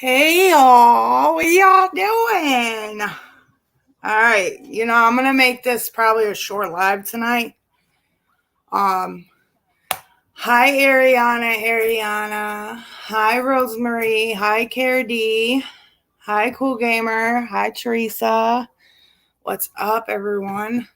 Hey y'all, what y'all doing? All right, I'm gonna make this probably a short live tonight. Um, Hi Ariana. Hi Rosemary. Hi Cara D. Hi Cool Gamer. Hi Teresa. What's up, everyone?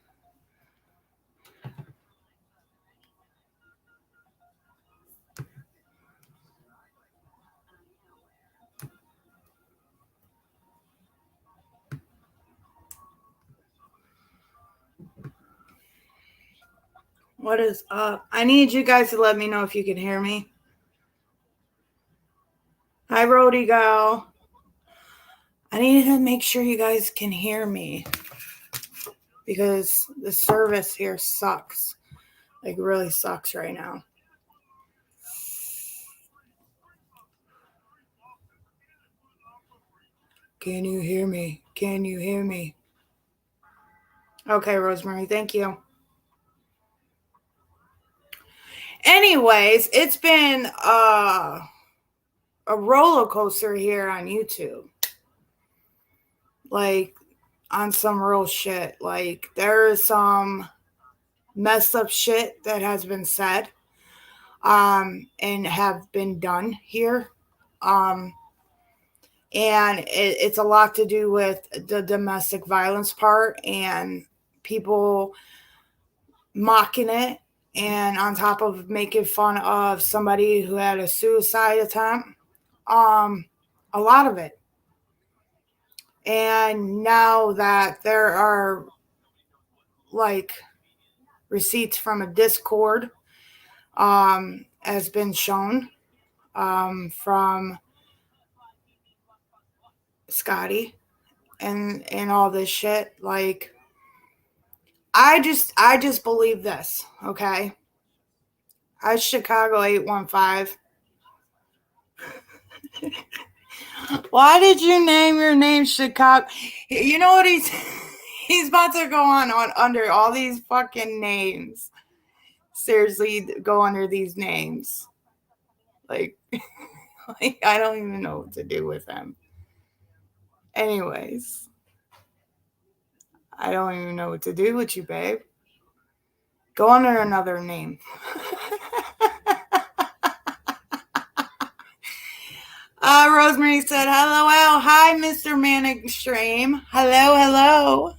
What is up? I need you guys to let me know if you can hear me. Hi Rody Gal. I need to make sure you guys can hear me because the service here sucks. Like, really sucks right now. Can you hear me? Can you hear me? Okay, Rosemary, thank you. Anyways, it's been a roller coaster here on YouTube. Like, on some real shit. Like, there is some messed up shit that has been said and have been done here. Um, and it's a lot to do with the domestic violence part and people mocking it, and on top of making fun of somebody who had a suicide attempt, a lot of it. And now that there are like receipts from a Discord has been shown from Scotty and all this shit, like I just believe this, okay? I Chicago 815. Why did you name your name Chicago? You know what he's about to go on under all these fucking names. Seriously, go under these names. Like, like I don't even know what to do with him. Anyways, I don't even know what to do with you, babe. Go under another name. Rosemary said, hello, Al. Hi, Mr. Manic Stream. Hello, hello.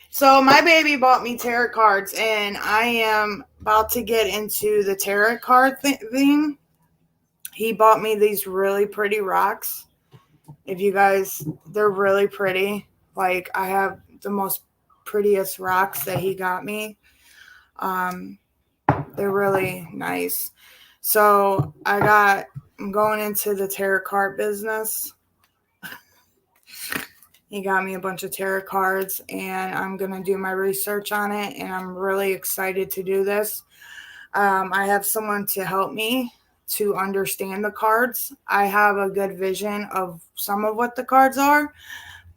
So my baby bought me tarot cards, and I am about to get into the tarot card thing. He bought me these really pretty rocks. If you guys, they're really pretty. Like, I have the most prettiest rocks that he got me. They're really nice. So I'm going into the tarot card business. He got me a bunch of tarot cards, and I'm going to do my research on it, and I'm really excited to do this. I have someone to help me to understand the cards. I have a good vision of some of what the cards are,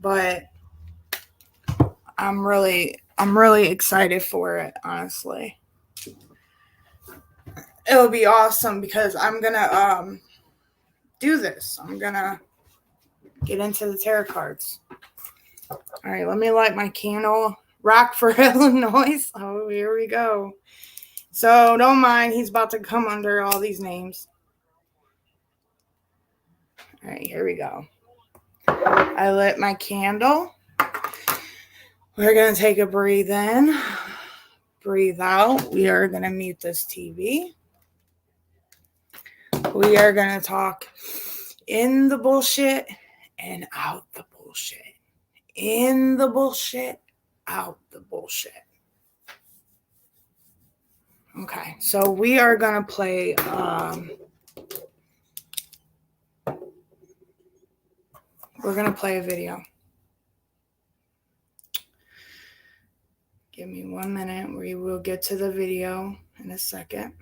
but I'm really excited for it, honestly. It'll be awesome because I'm going to do this. I'm going to get into the tarot cards. All right, let me light my candle. Rock for Illinois. Oh, here we go. So don't mind, he's about to come under all these names. All right, here we go. I lit my candle. We're going to take a breathe in, breathe out. We are going to mute this TV. We are going to talk in the bullshit and out the bullshit. In the bullshit, out the bullshit. Okay, so we are going to play we're going to play a video. Give me 1 minute. We will get to the video in a second.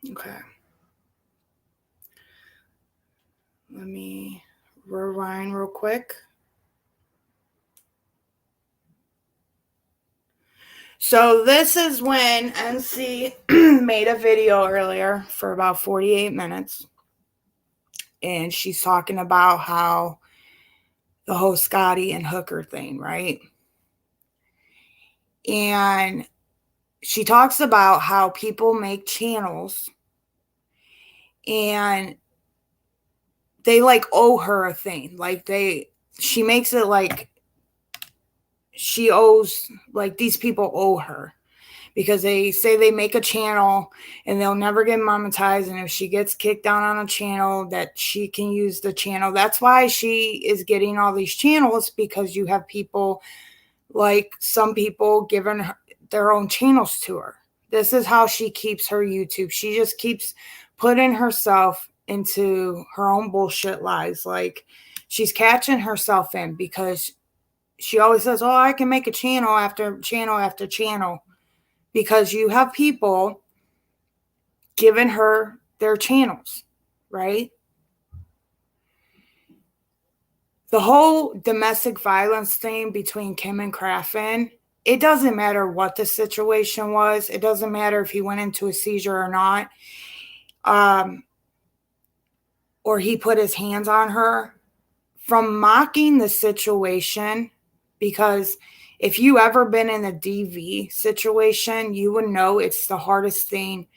Okay. Let me rewind real quick. So this is when NC made a video earlier for about 48 minutes. And she's talking about how the whole Scotty and Hooker thing, right? And she talks about how people make channels and they like owe her a thing. Like she makes it like she owes, like these people owe her because they say they make a channel and they'll never get monetized. And if she gets kicked down on a channel, that she can use the channel. That's why she is getting all these channels, because you have people like some people giving her their own channels to her. This is how she keeps her YouTube. She just keeps putting herself into her own bullshit lies. Like she's catching herself in, because she always says, oh, I can make a channel after channel after channel, because you have people giving her their channels, right? The whole domestic violence thing between Kim and Craffen, it doesn't matter what the situation was. It doesn't matter if he went into a seizure or not, or he put his hands on her. From mocking the situation, because if you ever been in a DV situation, you would know it's the hardest thing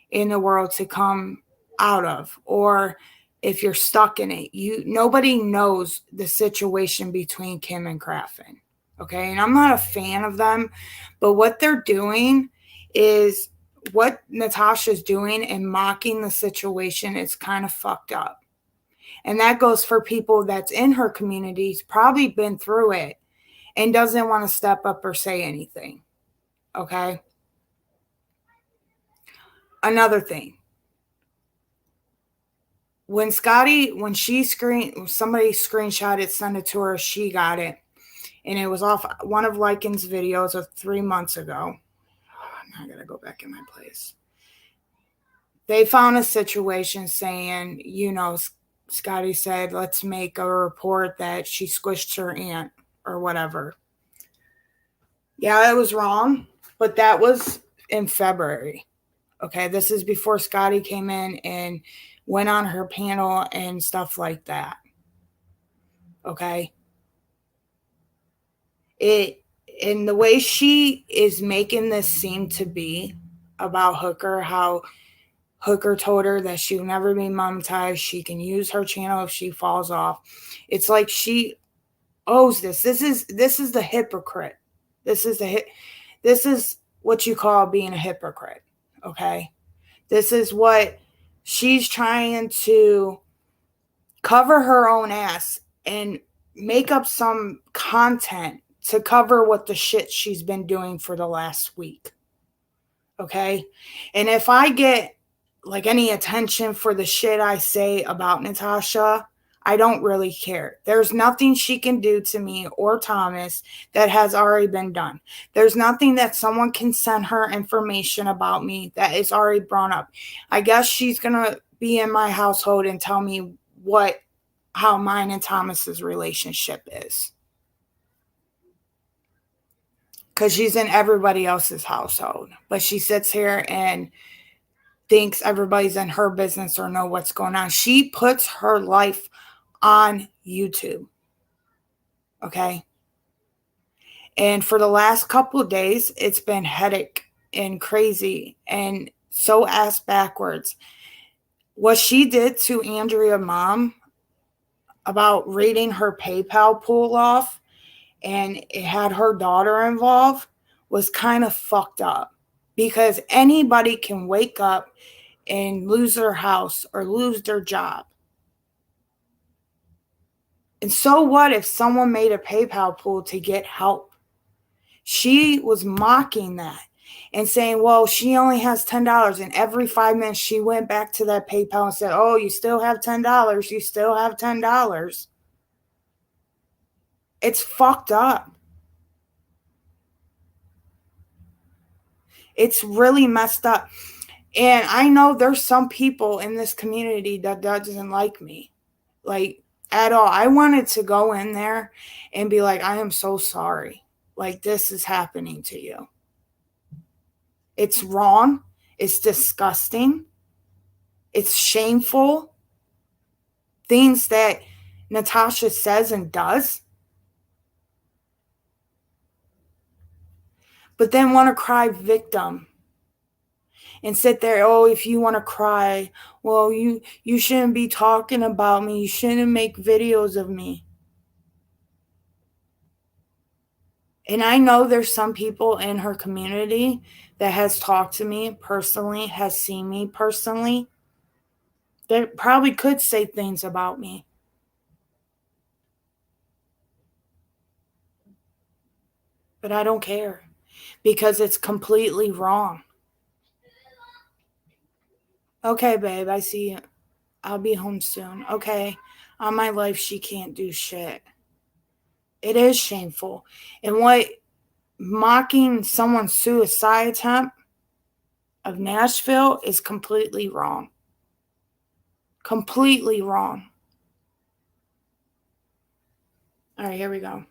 in the world to come out of. Or if you're stuck in it, nobody knows the situation between Kim and Craffen. Okay. And I'm not a fan of them, but what they're doing is what Natasha's doing and mocking the situation is kind of fucked up. And that goes for people that's in her communities, probably been through it and doesn't want to step up or say anything. Okay. Another thing. When somebody screenshot it, sent it to her, she got it. And it was off one of Lycan's videos of 3 months ago. Now I gotta go back in my place. They found a situation saying, Scotty said, let's make a report that she squished her aunt or whatever. Yeah, it was wrong, but that was in February. Okay, this is before Scotty came in and went on her panel and stuff like that. Okay. And the way she is making this seem to be about Hooker, how Hooker told her that she'll never be monetized. She can use her channel if she falls off. It's like she owes this. This is the hypocrite. This is what you call being a hypocrite. Okay. This is what she's trying to cover her own ass and make up some content to cover what the shit she's been doing for the last week. Okay. And if I get like any attention for the shit I say about Natasha, I don't really care. There's nothing she can do to me or Thomas that has already been done. There's nothing that someone can send her information about me that is already brought up. I guess she's going to be in my household and tell me how mine and Thomas's relationship is. Because she's in everybody else's household. But she sits here and thinks everybody's in her business or know what's going on. She puts her life on YouTube. Okay. And for the last couple of days, it's been headache and crazy and so ass backwards. What she did to Andrea mom about reading her PayPal pull off, and it had her daughter involved, was kind of fucked up, because anybody can wake up and lose their house or lose their job. And so what if someone made a PayPal pull to get help? She was mocking that and saying, well, she only has $10. And every 5 minutes she went back to that PayPal and said, oh, you still have $10. You still have $10. It's fucked up. It's really messed up. And I know there's some people in this community that doesn't like me. like, at all. I wanted to go in there and be like, I am so sorry. Like, this is happening to you. It's wrong. It's disgusting. It's shameful. Things that Natasha says and does. But then want to cry victim. And sit there, oh, if you want to cry, well, you shouldn't be talking about me. You shouldn't make videos of me. And I know there's some people in her community that has talked to me personally, has seen me personally, that probably could say things about me. But I don't care because it's completely wrong. Okay, babe, I see you. I'll be home soon. Okay. On my life, she can't do shit. It is shameful. And what mocking someone's suicide attempt of Nashville is completely wrong. Completely wrong. All right, here we go.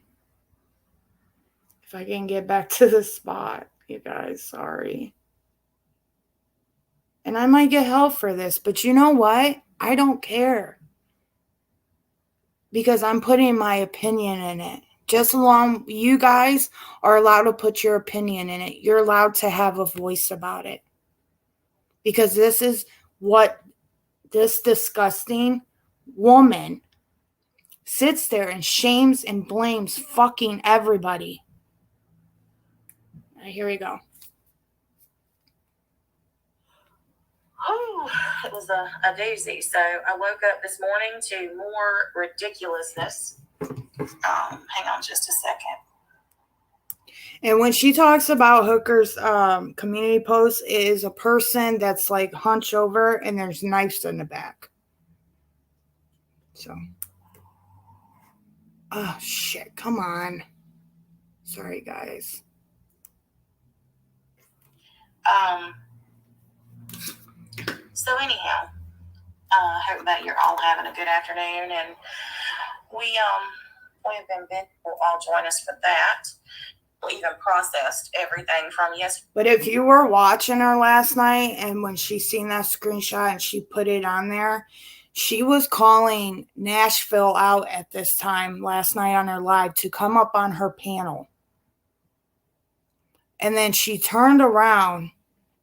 If I can get back to the spot, you guys, sorry. And I might get help for this, but you know what? I don't care. Because I'm putting my opinion in it. Just along, you guys are allowed to put your opinion in it. You're allowed to have a voice about it. Because this is what this disgusting woman sits there and shames and blames fucking everybody. All right, here we go. Oh, it was a doozy. So I woke up this morning to more ridiculousness. Hang on just a second. And when she talks about Hooker's community post, it is a person that's like hunched over and there's knives in the back. So, oh shit, come on. Sorry, guys. So anyhow, hope that you're all having a good afternoon, and we've been all join us for that. We even processed everything from yesterday. But if you were watching her last night and when she seen that screenshot and she put it on there, she was calling Nashville out at this time last night on her live to come up on her panel. And then she turned around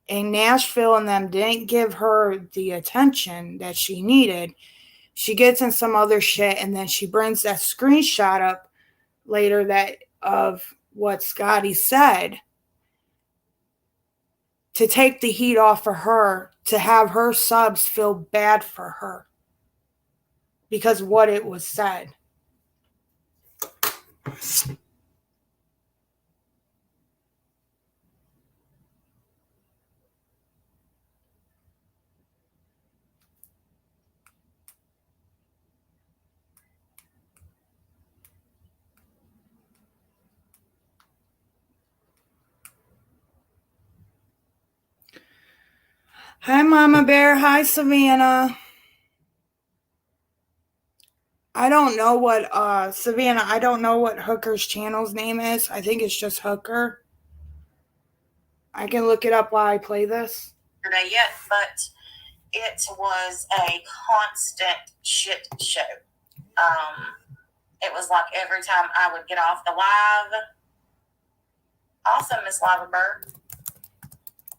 and Nashville and them didn't give her the attention that she needed. She gets in some other shit and then she brings that screenshot up later that of what Scotty said to take the heat off of her, to have her subs feel bad for her because of what it was said. Hi, Mama Bear. Hi, Savannah. I don't know what, Savannah, I don't know what Hooker's channel's name is. I think it's just Hooker. I can look it up while I play this. Yet, but it was a constant shit show. It was like every time I would get off the live, awesome, Miss Liverberg.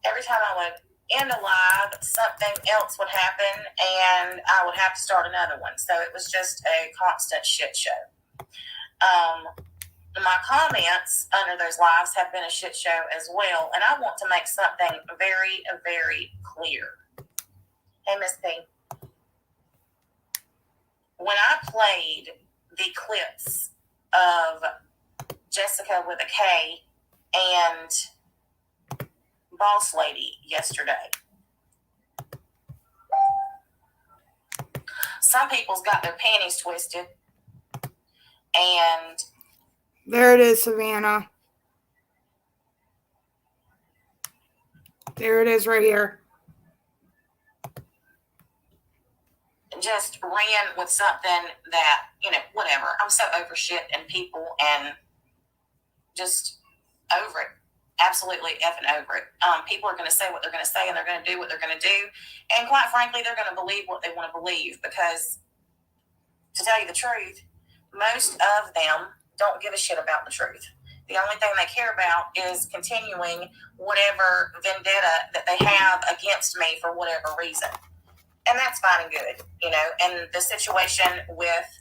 Every time I would end a live, something else would happen, and I would have to start another one. So it was just a constant shit show. My comments under those lives have been a shit show as well, and I want to make something very, very clear. Hey, Miss P. When I played the clips of Jessica with a K and Boss Lady yesterday, some people's got their panties twisted, and there it is, Savannah. There it is right here. just ran with something that, whatever. I'm so over shit and people and just over it. Absolutely effing over it. People are going to say what they're going to say, and they're going to do what they're going to do. And quite frankly, they're going to believe what they want to believe, because, to tell you the truth, most of them don't give a shit about the truth. The only thing they care about is continuing whatever vendetta that they have against me for whatever reason. And that's fine and good, And the situation with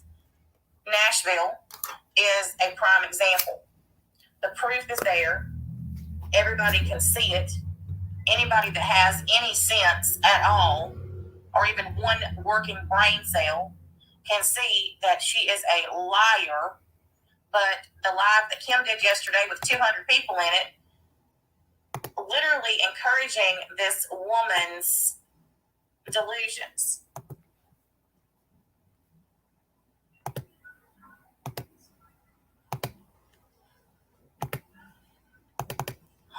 Nashville is a prime example. The proof is there. Everybody can see it. Anybody that has any sense at all, or even one working brain cell, can see that she is a liar. But the live that Kim did yesterday with 200 people in it, literally encouraging this woman's delusions.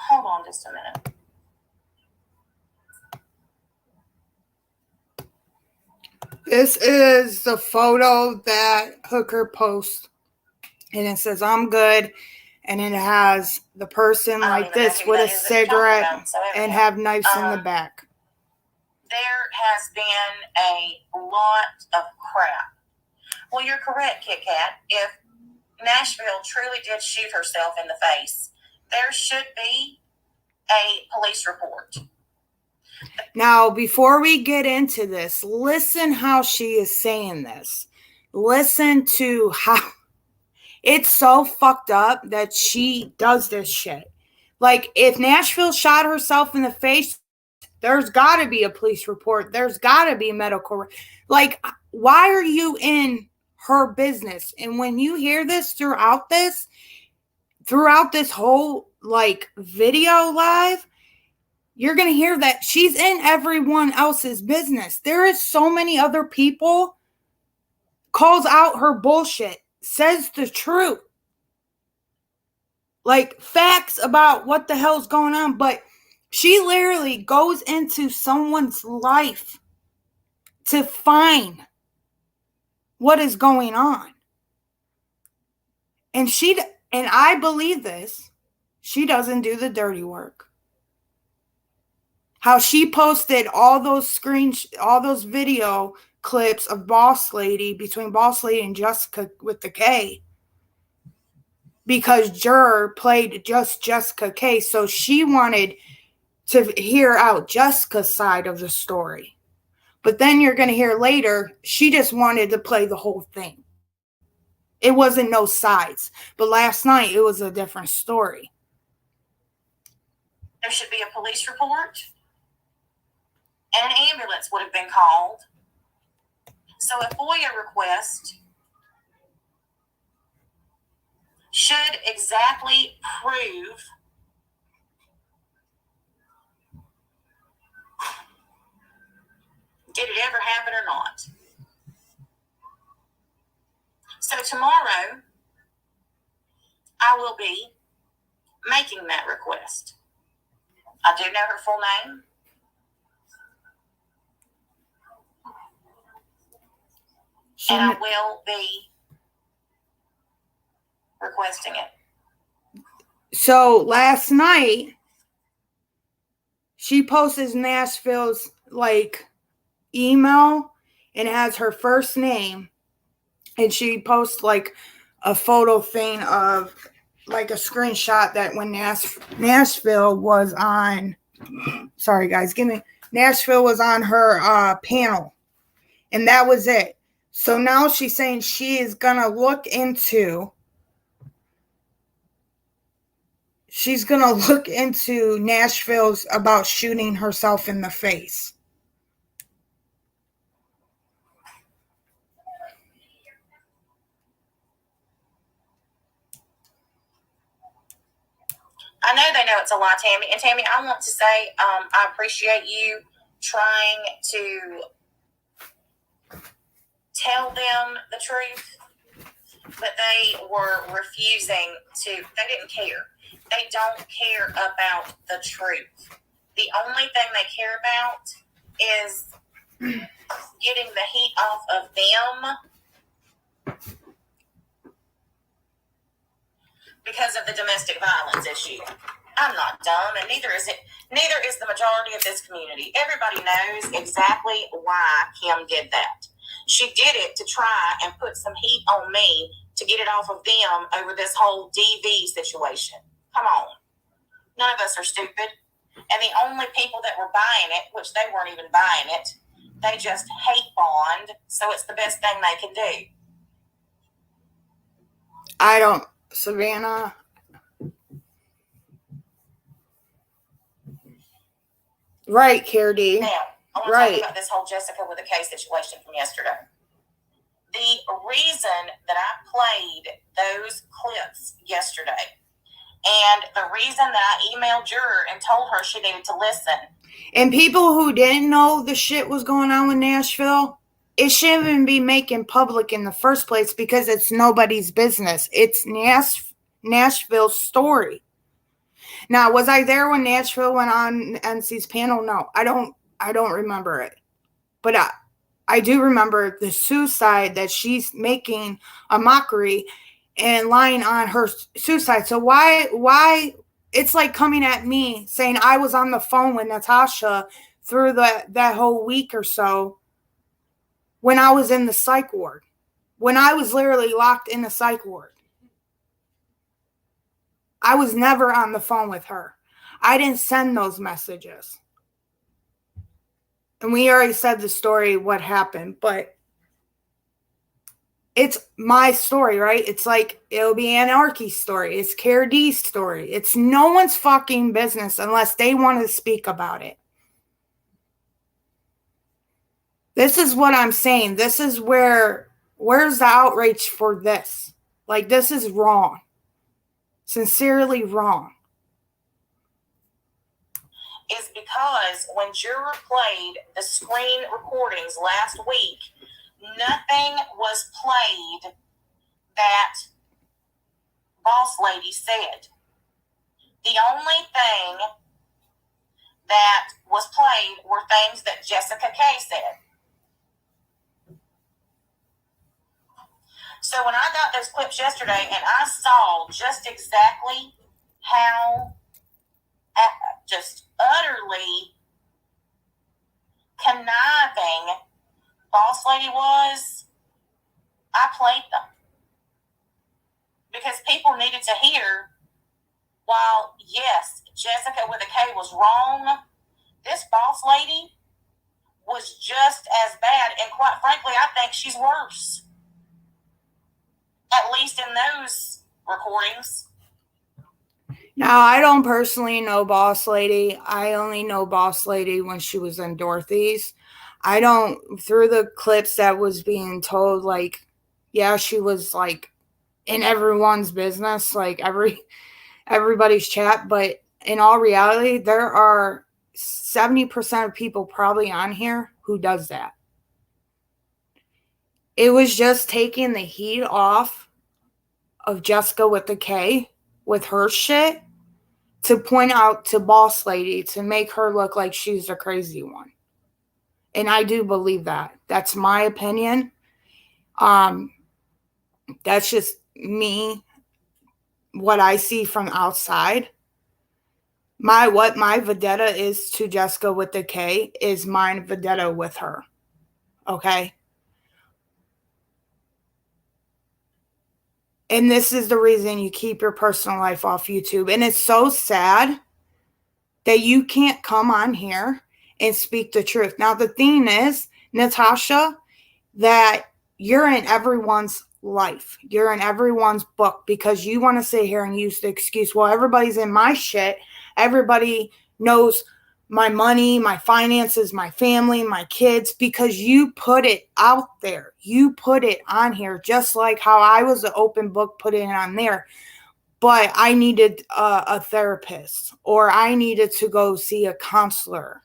Hold on just a minute. This is the photo that Hooker posts, and it says, "I'm good," and it has the person like this with a cigarette and have knives in the back. There has been a lot of crap. Well, you're correct, Kit Kat. If Nashville truly did shoot herself in the face, there should be a police report. Now, before we get into this, listen how she is saying this. Listen to how it's so fucked up that she does this shit. Like, if Nashville shot herself in the face, there's got to be a police report. There's got to be medical. Like, why are you in her business? And when you hear this throughout this whole, like, video live, you're going to hear that she's in everyone else's business. There is so many other people, calls out her bullshit, says the truth. Like, facts about what the hell's going on. But she literally goes into someone's life to find what is going on. And I believe this, she doesn't do the dirty work. How she posted all those video clips of Boss Lady, between Boss Lady and Jessica with the K, because Juror played just Jessica K, so she wanted to hear out Jessica's side of the story. But then you're going to hear later, she just wanted to play the whole thing. It wasn't no sides. But last night, it was a different story. There should be a police report, and an ambulance would have been called. So a FOIA request should exactly prove did it ever happen or not. So tomorrow, I will be making that request. I do know her full name. And I will be requesting it. So last night, she posted Nashville's email, and it has her first name, and she posts a photo thing of a screenshot that when Nashville was on, sorry guys, Nashville was on her panel, and that was it. So now she's saying she is going to look into Nashville's about shooting herself in the face. I know they know it's a lie, Tammy. And Tammy, I want to say I appreciate you trying to tell them the truth, but they were refusing to. They didn't care. They don't care about the truth. The only thing they care about is getting the heat off of them because of the domestic violence issue. I'm not dumb, and neither is the majority of this community. Everybody knows exactly why Kim did that. She did it to try and put some heat on me to get it off of them over this whole DV situation. Come on. None of us are stupid. And the only people that were buying it, which they weren't even buying it, they just hate Bond, so it's the best thing they can do. I don't, Savannah. Right, KD. Now, I want to talk about this whole Jessica with a K situation from yesterday. The reason that I played those clips yesterday, and the reason that I emailed Juror and told her she needed to listen. And people who didn't know the shit was going on with Nashville, it shouldn't even be making public in the first place because it's nobody's business. It's Nashville's story. Now, was I there when Nashville went on NC's panel? No, I don't remember it. But I do remember the suicide that she's making a mockery and lying on her suicide. So why it's like coming at me saying I was on the phone with Natasha through that whole week or so when I was in the psych ward, when I was literally locked in the psych ward. I was never on the phone with her. I didn't send those messages. And we already said the story, what happened, but it's my story, right? It's like, it'll be Anarchy's story. It's KD's story. It's no one's fucking business unless they want to speak about it. This is what I'm saying. This is where's the outrage for this? Like, this is wrong. Sincerely wrong. Is because when Juror played the screen recordings last week, nothing was played that Boss Lady said. The only thing that was played were things that Jessica K said. So when I got those clips yesterday and I saw just exactly how just utterly conniving Boss Lady was, I played them. Because people needed to hear, while yes, Jessica with a K was wrong, this Boss Lady was just as bad, and quite frankly, I think she's worse. At least in those recordings. Now, I don't personally know Boss Lady. I only know Boss Lady when she was in Dorothy's. I don't, through the clips that was being told, like, yeah, she was, like, in everyone's business, like, everybody's chat. But in all reality, there are 70% of people probably on here who does that. It was just taking the heat off of Jessica with the K, with her shit, to point out to Boss Lady, to make her look like she's the crazy one. And I do believe that. That's my opinion. That's just me, what I see from outside. What my vendetta is to Jessica with the K is my vendetta with her. Okay? And this is the reason you keep your personal life off YouTube. And it's so sad that you can't come on here and speak the truth. Now, the thing is, Natasha, that you're in everyone's life. You're in everyone's book because you want to sit here and use the excuse, well, everybody's in my shit. Everybody knows my money, my finances, my family, my kids, because you put it out there. You put it on here, just like how I was an open book putting it on there. But I needed a therapist, or I needed to go see a counselor.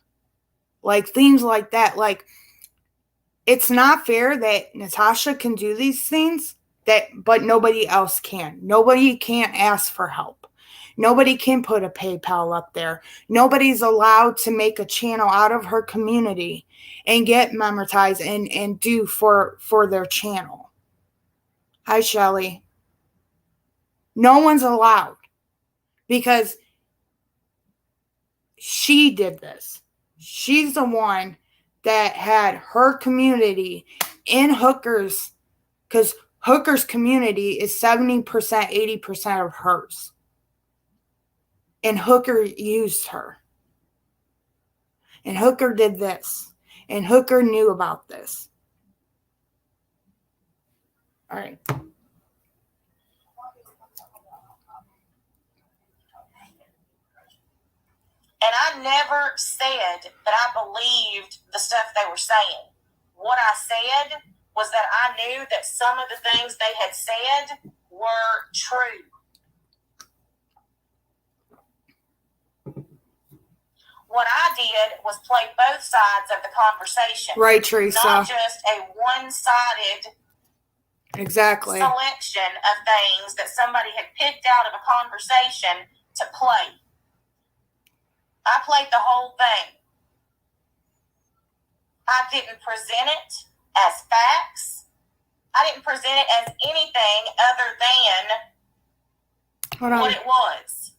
Like, things like that. Like, it's not fair that Natasha can do these things, but nobody else can. Nobody can't ask for help. Nobody can put a PayPal up there. Nobody's allowed to make a channel out of her community and get monetized and do for their channel. Hi, Shelly. No one's allowed because she did this. She's the one that had her community in Hooker's, because Hooker's community is 70%, 80% of hers. And Hooker used her. And Hooker did this. And Hooker knew about this. All right. And I never said that I believed the stuff they were saying. What I said was that I knew that some of the things they had said were true. What I did was play both sides of the conversation. Right, Teresa. Not just a one-sided selection of things that somebody had picked out of a conversation to play. I played the whole thing. I didn't present it as facts. I didn't present it as anything other than what it was.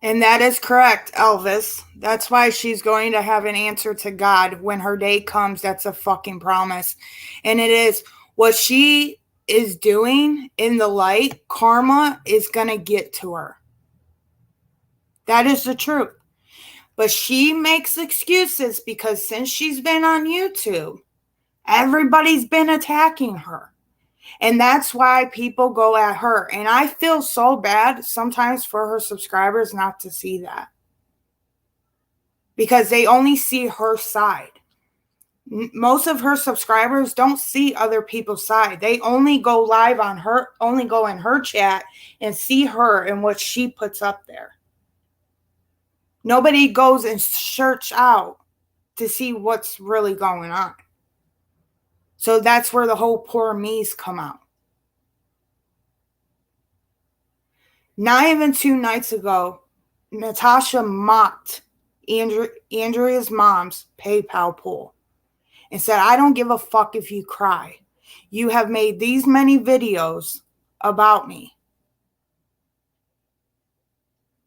And that is correct, Elvis. That's why she's going to have an answer to God when her day comes. That's a fucking promise. And it is what she is doing in the light. Karma is going to get to her. That is the truth. But she makes excuses because since she's been on YouTube, everybody's been attacking her. And that's why people go at her. And I feel so bad sometimes for her subscribers not to see that. Because they only see her side. Most of her subscribers don't see other people's side. They only go live on her, only go in her chat and see her and what she puts up there. Nobody goes and search out to see what's really going on. So that's where the whole poor me's come out. Not even 2 nights ago, Natasha mocked Andrea's mom's PayPal pool and said, I don't give a fuck if you cry. You have made these many videos about me.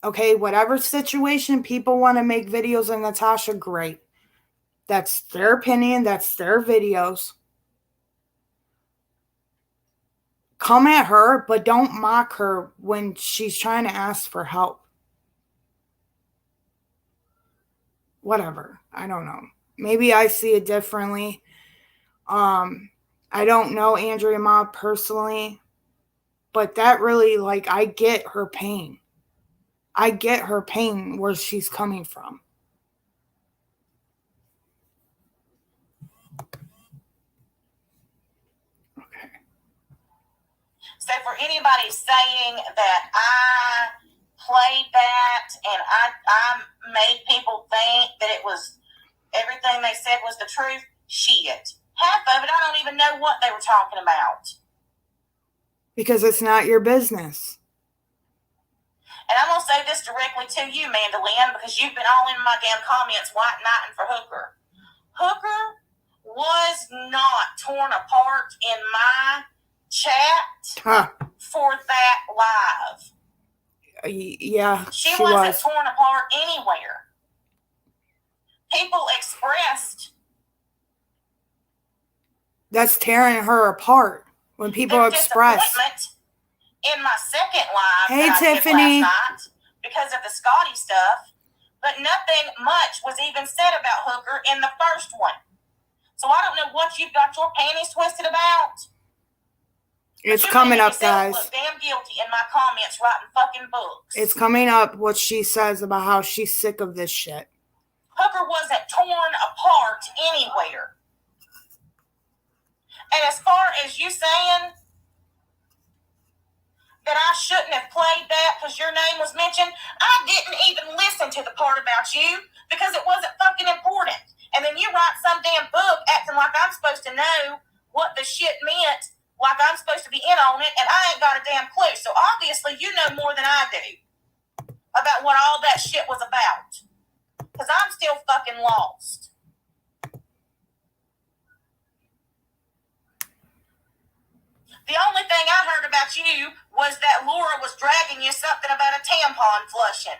Okay, whatever situation people want to make videos of Natasha, great. That's their opinion. That's their videos. Come at her, but don't mock her when she's trying to ask for help. Whatever. I don't know. Maybe I see it differently. I don't know Andrea Ma personally, but that really, like, I get her pain. I get her pain where she's coming from. Okay. So for anybody saying that I played that and I made people think that it was everything they said was the truth, shit. Half of it, I don't even know what they were talking about. Because it's not your business. And I'm going to say this directly to you, Mandolin, because you've been all in my damn comments white knighting for Hooker. Hooker was not torn apart in my chat for that live. Yeah, she wasn't torn apart anywhere. People expressed. That's tearing her apart when people express. In my second live hey, that I Tiffany. did last night because of the Scotty stuff, but nothing much was even said about Hooker in the first one. So I don't know what you've got your panties twisted about. It's coming up, guys. Look damn guilty in my comments writing fucking books. It's coming up what she says about how she's sick of this shit. Hooker wasn't torn apart anywhere. And as far as you saying that I shouldn't have played that because your name was mentioned, I didn't even listen to the part about you because it wasn't fucking important. And then you write some damn book acting like I'm supposed to know what the shit meant like I'm supposed to be in on it, and I ain't got a damn clue. So obviously you know more than I do about what all that shit was about. Because I'm still fucking lost. The only thing I heard about you was that Laura was dragging you something about a tampon flushing.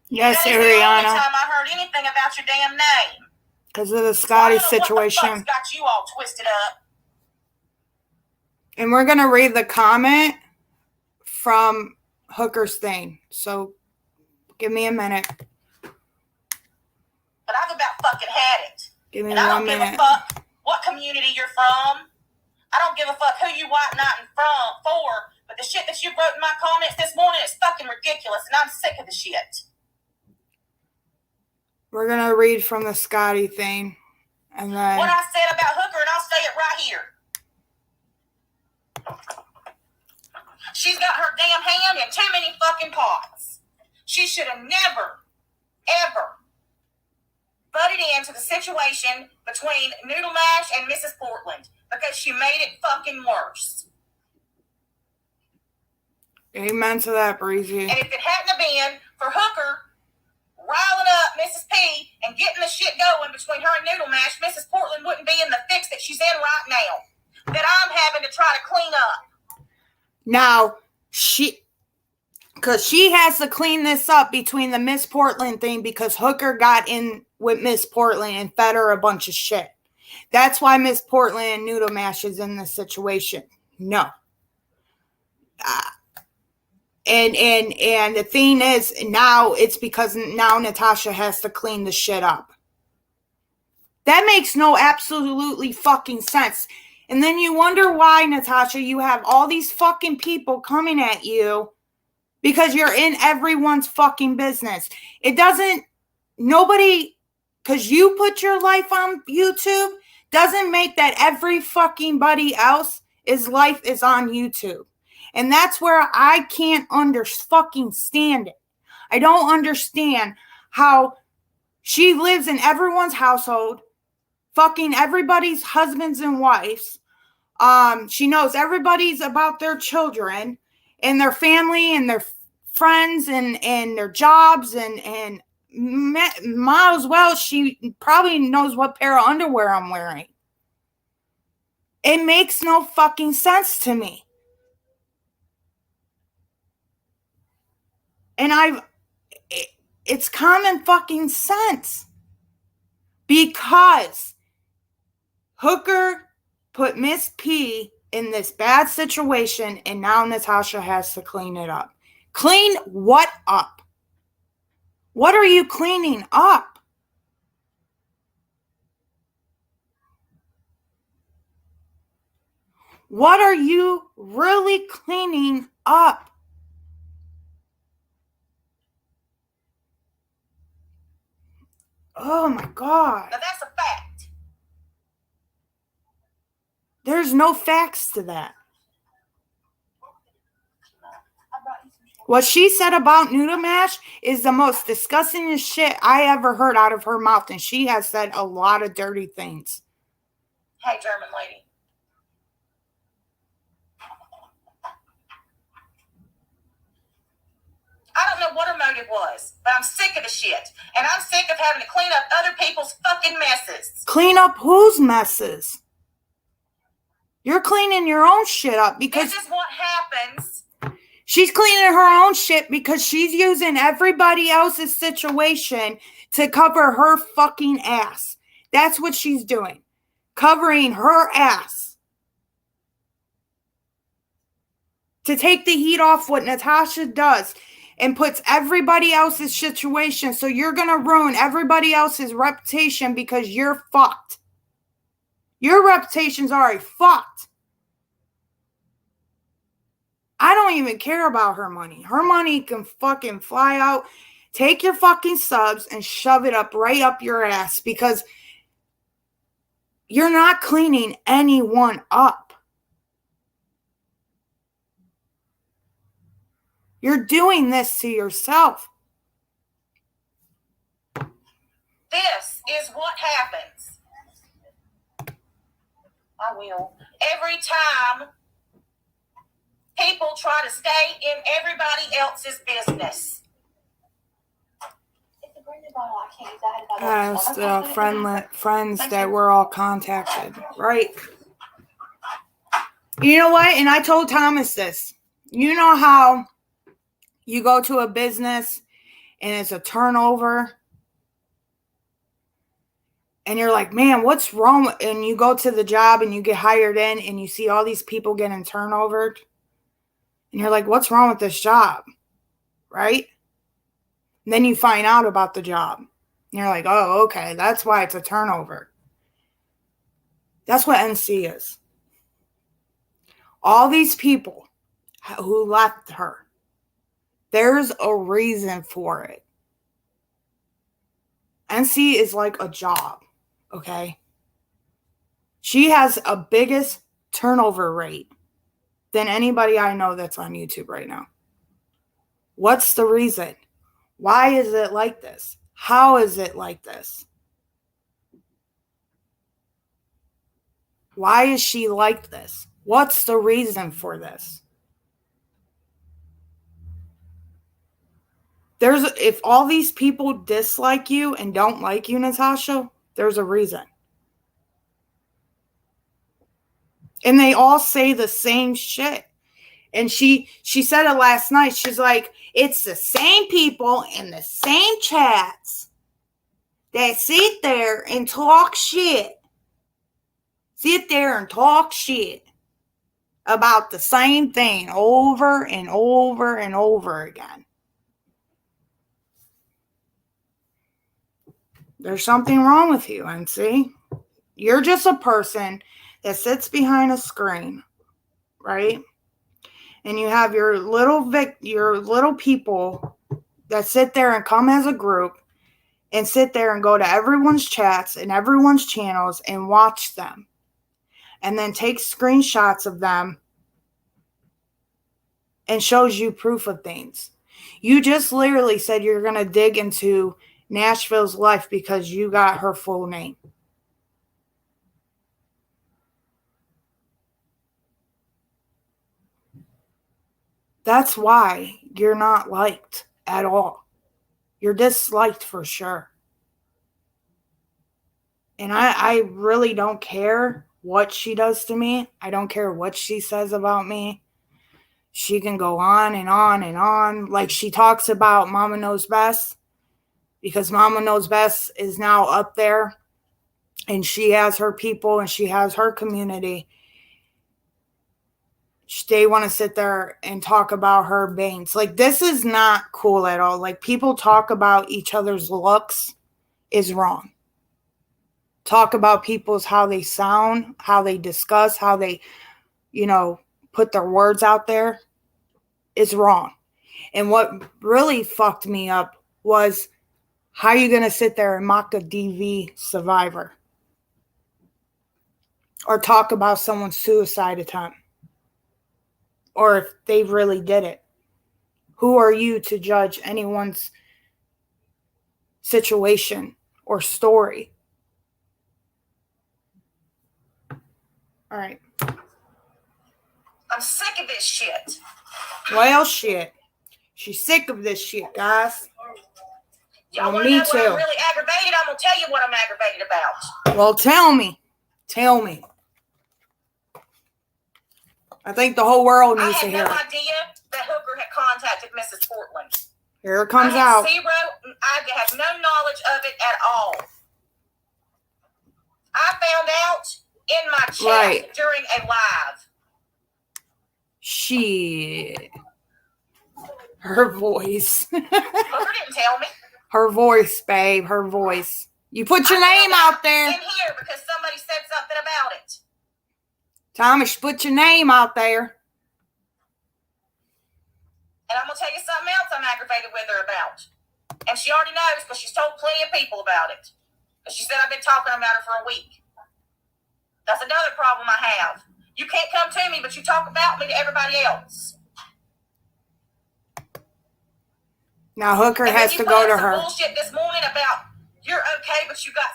Yes, that is Ariana. the only time I heard anything about your damn name. Because of the Scotty situation. What the fuck's got you all twisted up? And we're going to read the comment from Hooker's thing. So give me a minute. But I've about fucking had it. Give me and 1 minute. I don't give a fuck what community you're from. I don't give a fuck who you white knighting from for. But the shit that you wrote in my comments this morning is fucking ridiculous. And I'm sick of the shit. We're going to read from the Scotty thing. And then what I said about Hooker, and I'll say it right here. She's got her damn hand in too many fucking pots. She should have never, ever butted into the situation between Noodle Mash and Mrs. Portland because she made it fucking worse. Amen to that, Breezy. And if it hadn't have been for Hooker riling up Mrs. P and getting the shit going between her and Noodle Mash, Mrs. Portland wouldn't be in the fix that she's in right now that I'm having to try to clean up. Now, because she has to clean this up between the Miss Portland thing because Hooker got in with Miss Portland and fed her a bunch of shit. That's why Miss Portland and Noodle Mash is in this situation. No. And the thing is, now it's because now Natasha has to clean the shit up. That makes no absolutely fucking sense. And then you wonder why, Natasha, you have all these fucking people coming at you because you're in everyone's fucking business. It doesn't, nobody, because you put your life on YouTube, doesn't make that every fucking buddy else's life is on YouTube. And that's where I can't fucking stand it. I don't understand how she lives in everyone's household, fucking everybody's husbands and wives. She knows everybody's about their children and their family and their friends and their jobs and might as well she probably knows what pair of underwear I'm wearing. It makes no fucking sense to me. And it's common fucking sense. Because Hooker put Miss P in this bad situation, and now Natasha has to clean it up. Clean what up? What are you cleaning up? What are you really cleaning up? Oh my God. Now that's a fact. There's no facts to that. What she said about Noodle Mash is the most disgusting shit I ever heard out of her mouth, and she has said a lot of dirty things. Hey, German lady. I don't know what her motive was, but I'm sick of the shit. And I'm sick of having to clean up other people's fucking messes. Clean up whose messes? You're cleaning your own shit up because... This is what happens. She's cleaning her own shit because she's using everybody else's situation to cover her fucking ass. That's what she's doing. Covering her ass. To take the heat off what Natasha does and puts everybody else's situation. So you're going to ruin everybody else's reputation because you're fucked. Your reputation's already fucked. I don't even care about her money. Her money can fucking fly out. Take your fucking subs and shove it up right up your ass because you're not cleaning anyone up. You're doing this to yourself. This is what happens. I will. Every time people try to stay in everybody else's business. As the friends that were all contacted, right? You know what? And I told Thomas this. You know how you go to a business and it's a turnover and you're like, man, what's wrong? And you go to the job and you get hired in and you see all these people getting turnovered. And you're like, what's wrong with this job? Right? And then you find out about the job. And you're like, oh, okay, that's why it's a turnover. That's what NC is. All these people who left her, there's a reason for it. NC is like a job, okay? She has a biggest turnover rate than anybody I know that's on YouTube right now. What's the reason? Why is it like this? How is it like this? Why is she like this? What's the reason for this? If all these people dislike you and don't like you, Natasha, there's a reason. And they all say the same shit. And she said it last night. She's like, it's the same people in the same chats that sit there and talk shit. Sit there and talk shit about the same thing over and over and over again. There's something wrong with you, NC. You're just a person that sits behind a screen, right? And you have your little people that sit there and come as a group and sit there and go to everyone's chats and everyone's channels and watch them. And then take screenshots of them and shows you proof of things. You just literally said you're going to dig into Nashville's life because you got her full name. That's why you're not liked at all. You're disliked for sure. And I really don't care what she does to me. I don't care what she says about me. She can go on and on and on. Like she talks about Mama Knows Best. Because Mama Knows Best is now up there. And she has her people and she has her community. They want to sit there and talk about her bangs. Like, this is not cool at all. Like, people talk about each other's looks is wrong. Talk about people's how they sound, how they discuss, how they, put their words out there is wrong. And what really fucked me up was, how are you going to sit there and mock a DV survivor? Or talk about someone's suicide attempt? Or if they really did it. Who are you to judge anyone's situation or story? All right. I'm sick of this shit. Well, shit. She's sick of this shit, guys. Y'all want to know what I'm really aggravated? I'm going to tell you what I'm aggravated about. Well, tell me. Tell me. I think the whole world needs to hear it. I had no idea that Hooker had contacted Mrs. Portland. Here it comes out. I have no knowledge of it at all. I found out in my chat during a live. Shit. Her voice. Hooker didn't tell me. Her voice, babe. Her voice. You put your name out there. In here because somebody said something about it. Thomas, put your name out there. And I'm going to tell you something else I'm aggravated with her about. And she already knows because she's told plenty of people about it. But she said I've been talking about it for a week. That's another problem I have. You can't come to me, but you talk about me to everybody else. Now Hooker has to go to her. Bullshit this morning about you're okay, but you got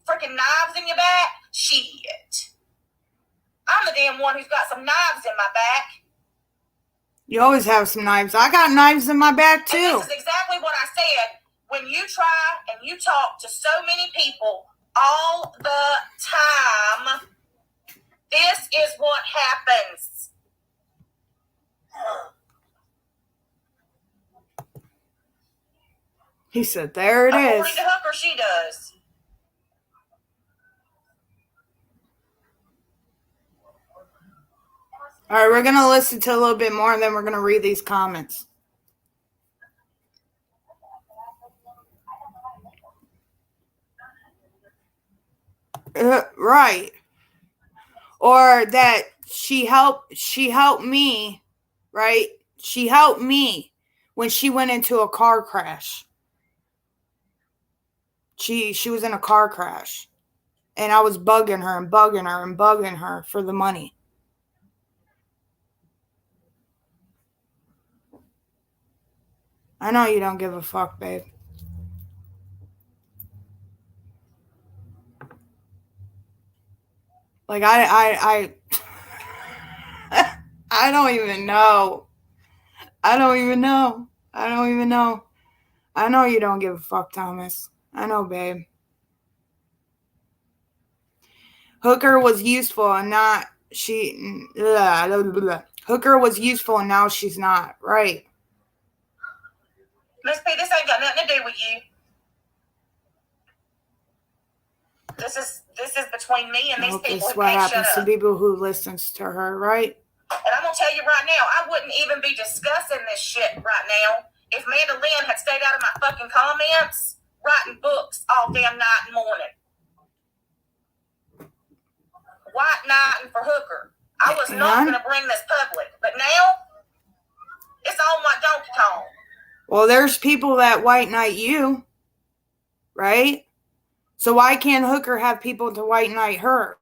freaking knives in your back. Shit. I'm the damn one who's got some knives in my back. You always have some knives. I got knives in my bag too. And this is exactly what I said. When you try and you talk to so many people all the time, this is what happens. He said, there it is. According to Hooker, she does. All right, we're going to listen to a little bit more, and then we're going to read these comments. Right. Or that she helped me, right? She helped me when she went into a car crash. She was in a car crash. And I was bugging her for the money. I know you don't give a fuck, babe. Like, I don't even know. I know you don't give a fuck, Thomas. I know, babe. Hooker was useful and not she. Blah, blah, blah, blah. Hooker was useful and now she's not. Right. Miss P, this ain't got nothing to do with you. This is between me and these people. This is what happens to people who listens to her, right? And I'm gonna tell you right now, I wouldn't even be discussing this shit right now if Amanda Lynn had stayed out of my fucking comments, writing books all damn night and morning. White knighting for Hooker. I was not gonna bring this public, but now it's on my Donkey Kong. Well, there's people that white knight you, right? So why can't Hooker have people to white knight her?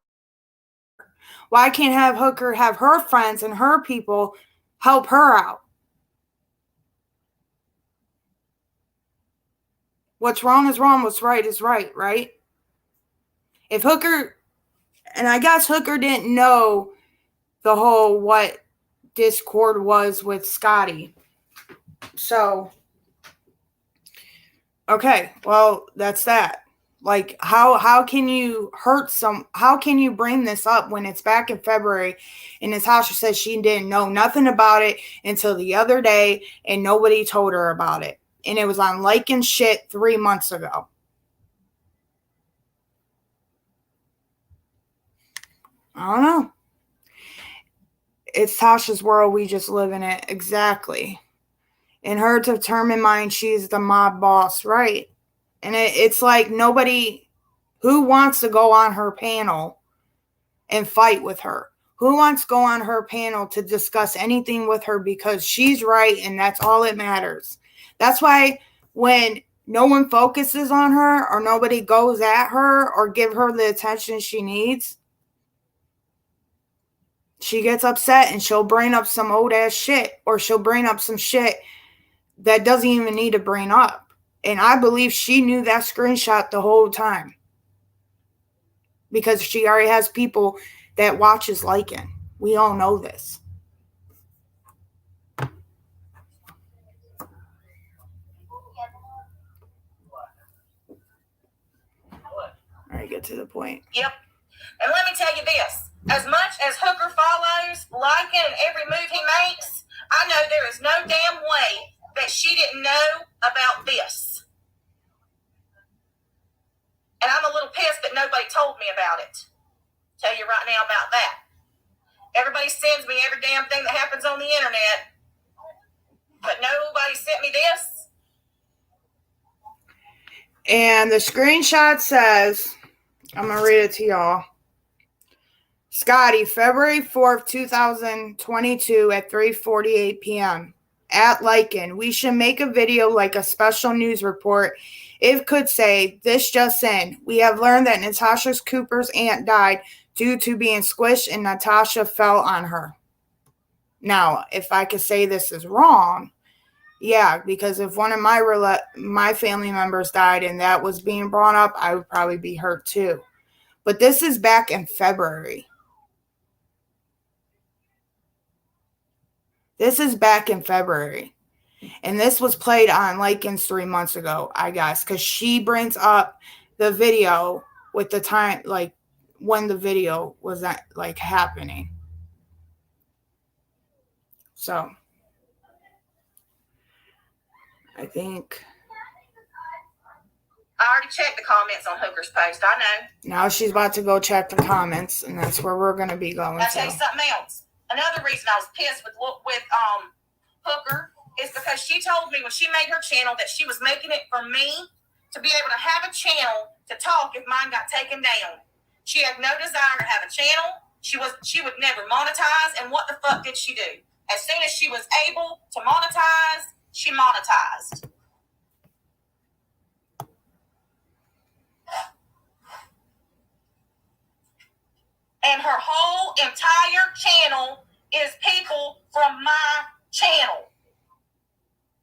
Why can't have Hooker have her friends and her people help her out? What's wrong is wrong, what's right is right, right? If Hooker, and I guess Hooker didn't know the whole what Discord was with Scotty. So, okay, well, that's that. Like, how can you how can you bring this up when it's back in February and Natasha says she didn't know nothing about it until the other day and nobody told her about it. And it was on Lycan shit 3 months ago. I don't know. It's Tasha's world. We just live in it. Exactly. In her determined mind, she's the mob boss, right? And it's like nobody who wants to go on her panel and fight with her. Who wants to go on her panel to discuss anything with her because she's right and that's all that matters. That's why when no one focuses on her or nobody goes at her or give her the attention she needs, she gets upset and she'll bring up some old ass shit or she'll bring up some shit that doesn't even need to bring up. And I believe she knew that screenshot the whole time. Because she already has people that watches Lycan. We all know this. All right, get to the point. Yep. And let me tell you this. As much as Hooker follows Lycan and every move he makes, I know there is no damn way that she didn't know about this. And I'm a little pissed that nobody told me about it. Tell you right now about that. Everybody sends me every damn thing that happens on the internet, but nobody sent me this. And the screenshot says, I'm going to read it to y'all. Scotty, February 4th, 2022 at 3:48 p.m. At Lycan, we should make a video like a special news report. It could say, this just in. We have learned that Natasha Cooper's aunt died due to being squished and Natasha fell on her. Now, if I could say this is wrong, yeah, because if one of my family members died and that was being brought up, I would probably be hurt too. But this is back in February. This is back in February. And this was played on Likens 3 months ago, I guess, because she brings up the video with the time, like when the video was like happening. So I think I already checked the comments on Hooker's post. I know. Now she's about to go check the comments, and that's where we're going to be going. I'll tell you something else. Another reason I was pissed with Hooker is because she told me when she made her channel that she was making it for me to be able to have a channel to talk if mine got taken down. She had no desire to have a channel. She would never monetize. And what the fuck did she do? As soon as she was able to monetize, she monetized. And her whole entire channel is people from my channel.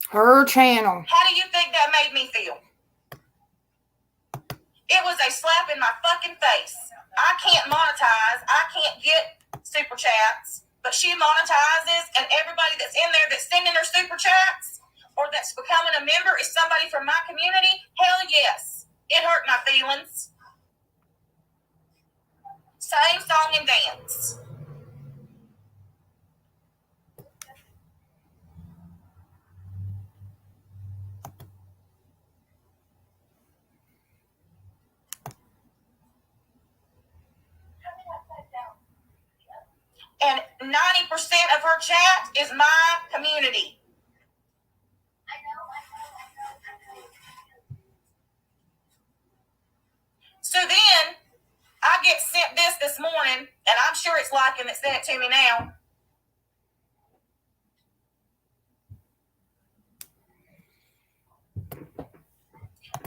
Her channel. How do you think that made me feel? It was a slap in my fucking face. I can't monetize. I can't get super chats. But she monetizes, and everybody that's in there that's sending her super chats or that's becoming a member is somebody from my community. Hell yes. It hurt my feelings. Same song and dance. And 90% of her chat is my community. So then I get sent this morning, and I'm sure it's Lycan that sent it to me now.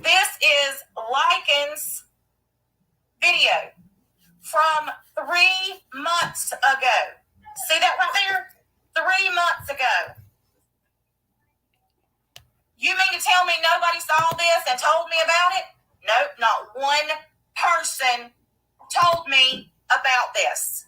This is Lycan's video from 3 months ago. See that right there? 3 months ago. You mean to tell me nobody saw this and told me about it? Nope, not one person told me about this.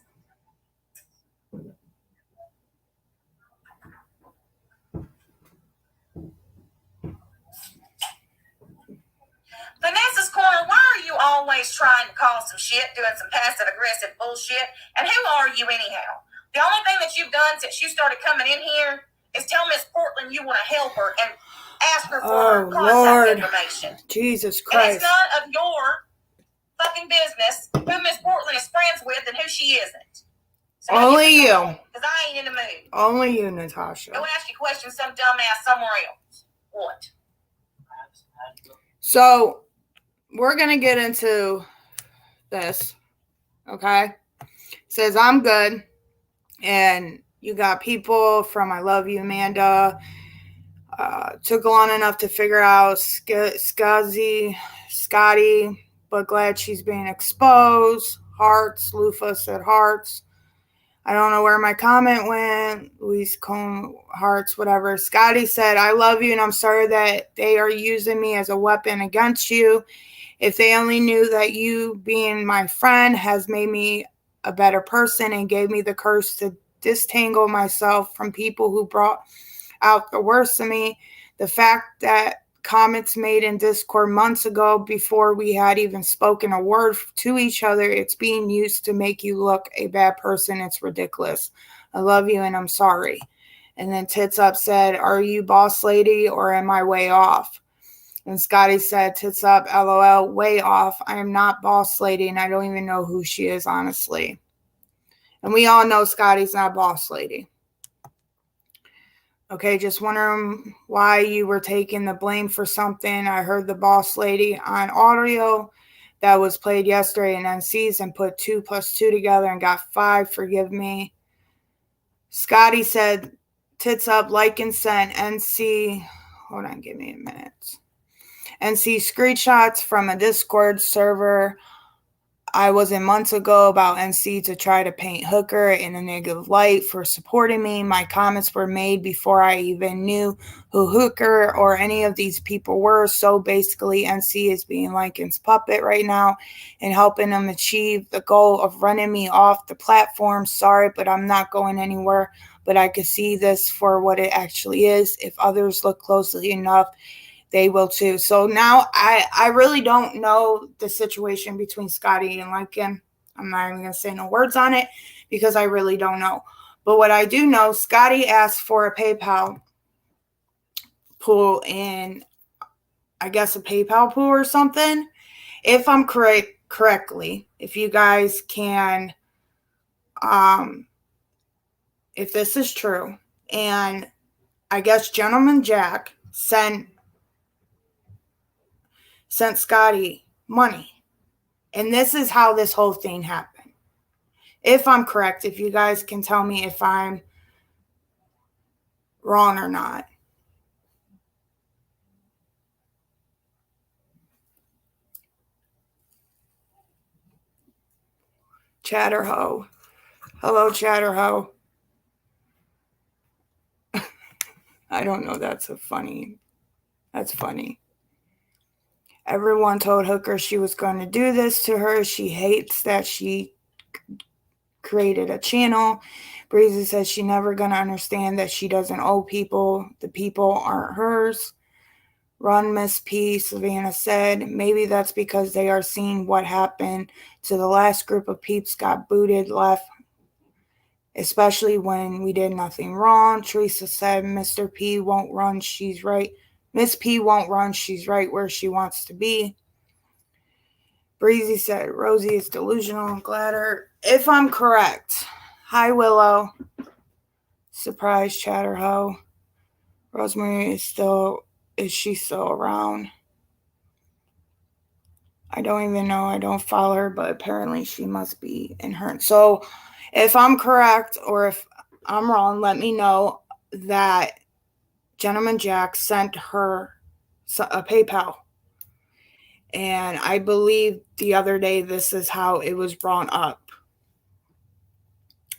Vanessa's Corner, why are you always trying to cause some shit, doing some passive-aggressive bullshit? And who are you anyhow? The only thing that you've done since you started coming in here is tell Miss Portland you want to help her and ask her for her contact information. Jesus Christ. And it's none of your fucking business who Miss Portland is friends with and who she isn't. So only you. Because I ain't in the mood. Only you, Natasha. Go ask you questions some dumbass somewhere else. What? So, we're going to get into this. Okay? It says, I'm good. And you got people from I Love You, Amanda. Took long enough to figure out Scotty, but glad she's being exposed. Hearts. Lufa said hearts. I don't know where my comment went. Luis Cone, hearts, whatever. Scotty said, I love you and I'm sorry that they are using me as a weapon against you. If they only knew that you being my friend has made me a better person and gave me the courage to disentangle myself from people who brought out the worst of me. The fact that comments made in Discord months ago before we had even spoken a word to each other, it's being used to make you look a bad person. It's ridiculous. I love you and I'm sorry. And then Tits Up said, are you boss lady or am I way off? And Scotty said, Tits Up, LOL, way off. I am not boss lady and I don't even know who she is, honestly. And we all know Scotty's not boss lady. Okay, just wondering why you were taking the blame for something. I heard the boss lady on audio that was played yesterday in NC's and put 2 + 2 together and got 5. Forgive me. Scotty said, Tits Up, like and sent NC. Hold on, give me a minute. NC screenshots from a Discord server. I was in months ago about NC to try to paint Hooker in a negative light for supporting me. My comments were made before I even knew who Hooker or any of these people were. So basically, NC is being Lincoln's puppet right now and helping him achieve the goal of running me off the platform. Sorry, but I'm not going anywhere. But I could see this for what it actually is. If others look closely enough, they will too. So now I really don't know the situation between Scotty and Lincoln. I'm not even going to say no words on it because I really don't know. But what I do know, Scotty asked for a PayPal pool in, I guess, a PayPal pool or something. If I'm correctly, if you guys can, if this is true, and I guess Gentleman Jack sent Scotty money. And this is how this whole thing happened. If I'm correct, if you guys can tell me if I'm wrong or not. Chatterho. Hello, Chatterho. I don't know. That's funny. Everyone told Hooker she was going to do this to her. She hates that she created a channel. Breezy says she's never going to understand that she doesn't owe people. The people aren't hers. Run, Miss P, Savannah said. Maybe that's because they are seeing what happened to the last group of peeps got booted, left, especially when we did nothing wrong. Teresa said Mr. P won't run. She's right. Miss P won't run. She's right where she wants to be. Breezy said Rosie is delusional and Gladder. If I'm correct. Hi, Willow. Surprise, Chatterho. Rosemary is she still around? I don't even know. I don't follow her, but apparently she must be in her. So if I'm correct or if I'm wrong, let me know that Gentleman Jack sent her a PayPal. And I believe the other day this is how it was brought up.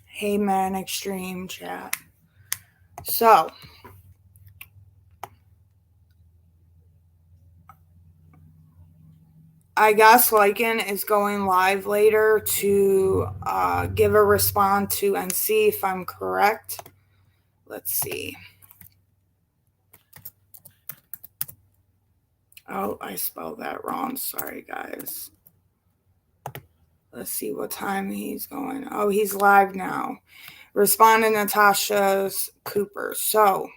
Hey, man, extreme chat. So I guess Lycan is going live later to give a response to and see if I'm correct. Let's see. Oh, I spelled that wrong. Sorry, guys. Let's see what time he's going. Oh, he's live now. Respond to Natasha's Cooper. So,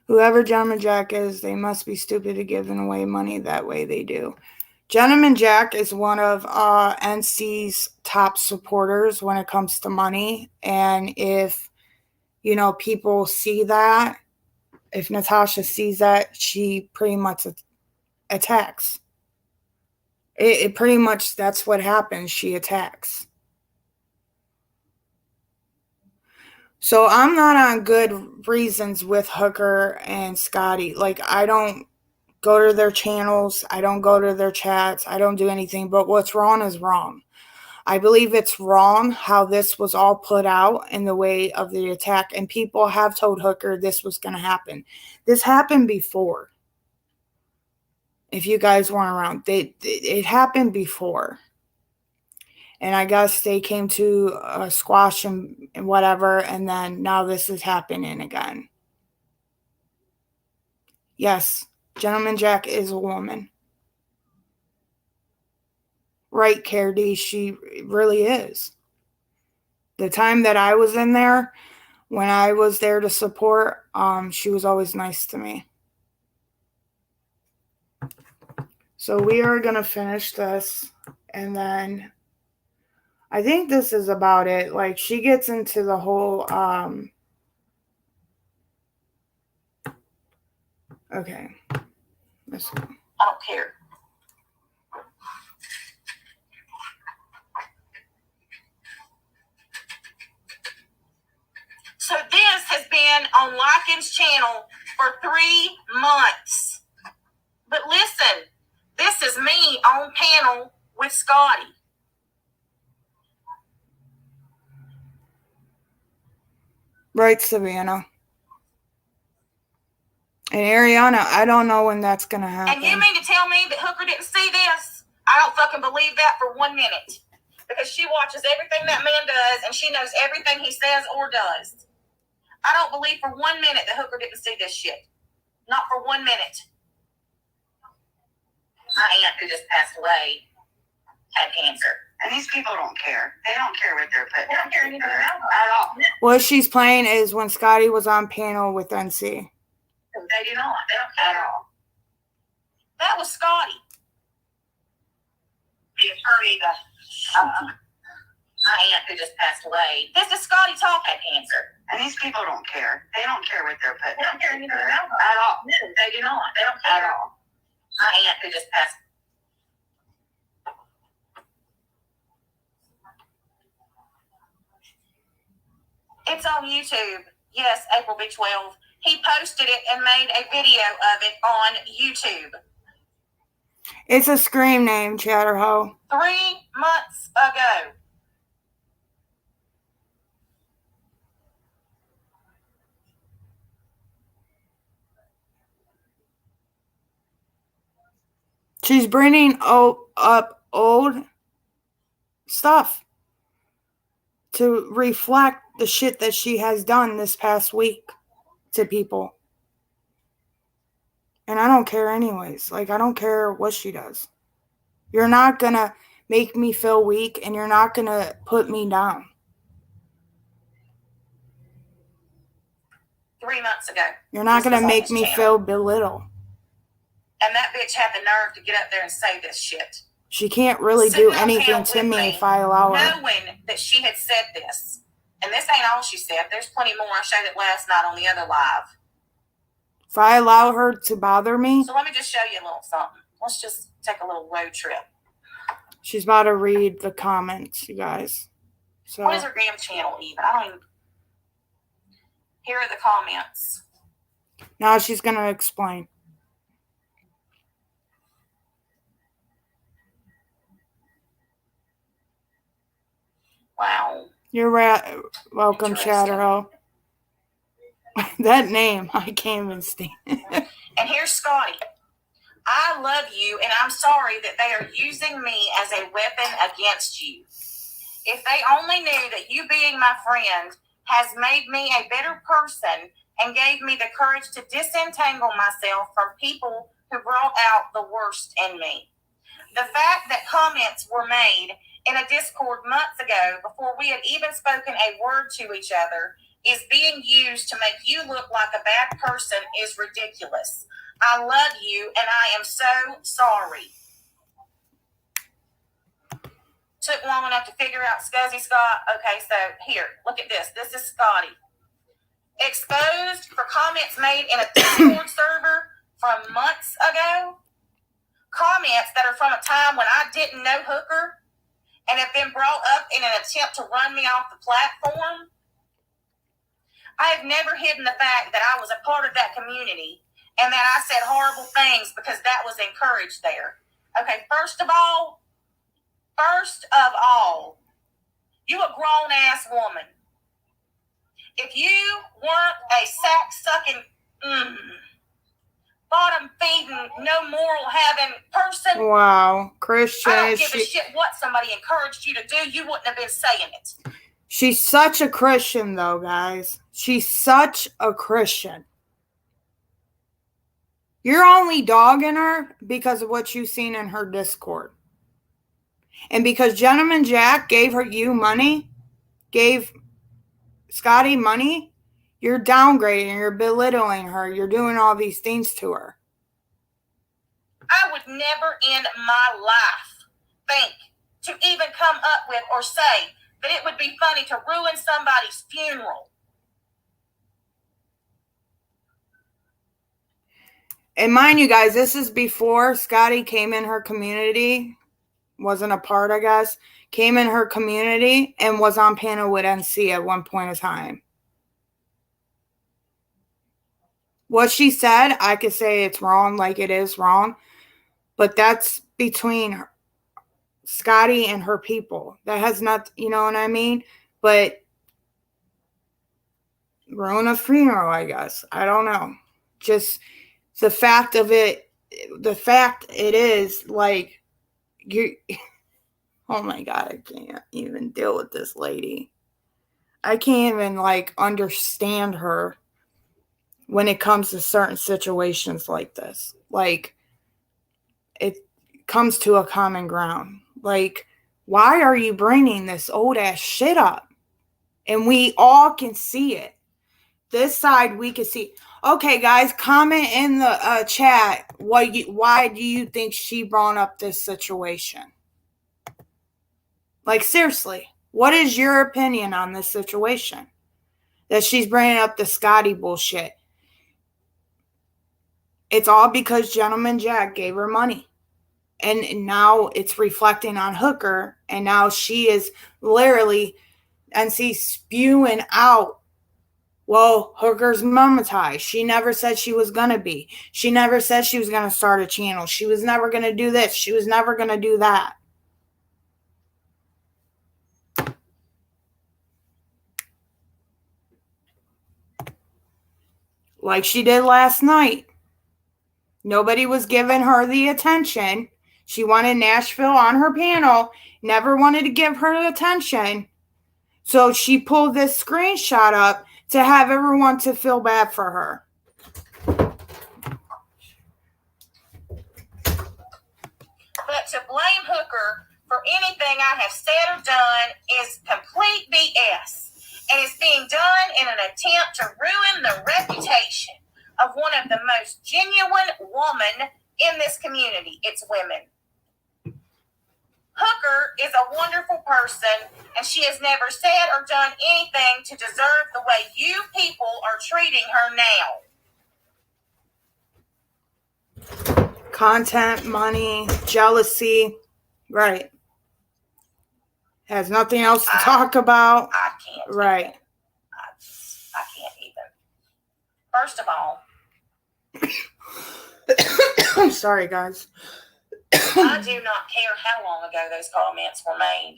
whoever Gentleman Jack is, they must be stupid to giving away money that way they do. Gentleman Jack is one of NC's top supporters when it comes to money. And if, people see that, if Natasha sees that, she pretty much attacks. It pretty much, that's what happens. She attacks. So I'm not on good reasons with Hooker and Scotty. Like, I don't go to their channels. I don't go to their chats. I don't do anything. But what's wrong is wrong. I believe it's wrong how this was all put out in the way of the attack. And people have told Hooker this was going to happen. This happened before. If you guys weren't around, it happened before. And I guess they came to a squash and whatever. And then now this is happening again. Yes, Gentleman Jack is a woman. Right, Care D, she really is. The time that I was in there, when I was there to support, she was always nice to me. So we are going to finish this. And then I think this is about it. Like, she gets into the whole, okay. Let's go. I don't care. So this has been on Lycan's channel for 3 months. But listen, this is me on panel with Scotty. Right, Savannah. And Ariana, I don't know when that's going to happen. And you mean to tell me that Hooker didn't see this? I don't fucking believe that for 1 minute. Because she watches everything that man does, and she knows everything he says or does. I don't believe for 1 minute that Hooker didn't see this shit. Not for 1 minute. My aunt, who just passed away, had cancer. And these people don't care. They don't care what they're putting. They don't care anything at all. What she's playing is when Scotty was on panel with NC. They do not. They don't care at all. That was Scotty. The attorney, my aunt who just passed away. This is Scotty talk had cancer. And these people don't care. They don't care what they're putting. They don't care anything at all. They do not. They don't care at all. My aunt who just passed. It's on YouTube. Yes, April B12. He posted it and made a video of it on YouTube. It's a scream name, Chatterho. 3 months ago. She's bringing up old stuff to reflect the shit that she has done this past week to people. And I don't care anyways. Like, I don't care what she does. You're not going to make me feel weak, and you're not going to put me down. 3 months ago. You're not going to make me feel belittled. And that bitch had the nerve to get up there and say this shit. She can't really do anything to me if I allow her. Knowing that she had said this. And this ain't all she said. There's plenty more. I showed it last night on the other live. If I allow her to bother me. So let me just show you a little something. Let's just take a little road trip. She's about to read the comments, you guys. So what is her damn channel even? I don't even. Here are the comments. Now she's going to explain. Wow. You're welcome, Chatterho. That name, I can't even stand. And here's Scotty. I love you, and I'm sorry that they are using me as a weapon against you. If they only knew that you being my friend has made me a better person and gave me the courage to disentangle myself from people who brought out the worst in me. The fact that comments were made in a Discord months ago before we had even spoken a word to each other is being used to make you look like a bad person is ridiculous. I love you, and I am so sorry. Took long enough to figure out Scuzzy Scott. Okay, so here, look at this. This is Scotty. Exposed for comments made in a Discord server from months ago. Comments that are from a time when I didn't know Hooker and have been brought up in an attempt to run me off the platform. I have never hidden the fact that I was a part of that community and that I said horrible things because that was encouraged there. Okay, first of all, you a grown-ass woman. If you weren't a sack-sucking, bottom-feeding, no moral-having person. Wow, Christian. I don't give a shit what somebody encouraged you to do. You wouldn't have been saying it. She's such a Christian, though, guys. She's such a Christian. You're only dogging her because of what you've seen in her Discord. And because Gentleman Jack gave you money, gave Scotty money, you're downgrading, you're belittling her, you're doing all these things to her. I would never in my life think to even come up with or say that it would be funny to ruin somebody's funeral. And mind you guys, this is before Scotty came in her community, wasn't a part, I guess, came in her community and was on panel with NC at one point in time. What she said, I could say it's wrong, like it is wrong, but that's between Scotty and her people. That has not, you know what I mean? But ruin a funeral, I guess. I don't know. Just the fact of it, the fact it is, like, you, oh my God, I can't even deal with this lady. I can't even, like, understand her when it comes to certain situations like this. Like, it comes to a common ground. Like, why are you bringing this old ass shit up? And we all can see it. This side we can see. Okay, guys, comment in the chat. Why do you think she brought up this situation? Like, seriously, what is your opinion on this situation? That she's bringing up the Scotty bullshit. It's all because Gentleman Jack gave her money. And now it's reflecting on Hooker. And now she is literally, and she's spewing out, well, Hooker's monetized. She never said she was going to be. She never said she was going to start a channel. She was never going to do this. She was never going to do that. Like she did last night. Nobody was giving her the attention. She wanted Nashville on her panel, never wanted to give her the attention. So she pulled this screenshot up to have everyone to feel bad for her. But to blame Hooker for anything I have said or done is complete BS. And it's being done in an attempt to ruin the reputation of one of the most genuine women in this community. It's women. Hooker is a wonderful person, and she has never said or done anything to deserve the way you people are treating her now. Content, money, jealousy. Right. Has nothing else to talk about. I can't. Right. I can't even. First of all, I'm sorry, guys. I do not care how long ago those comments were made.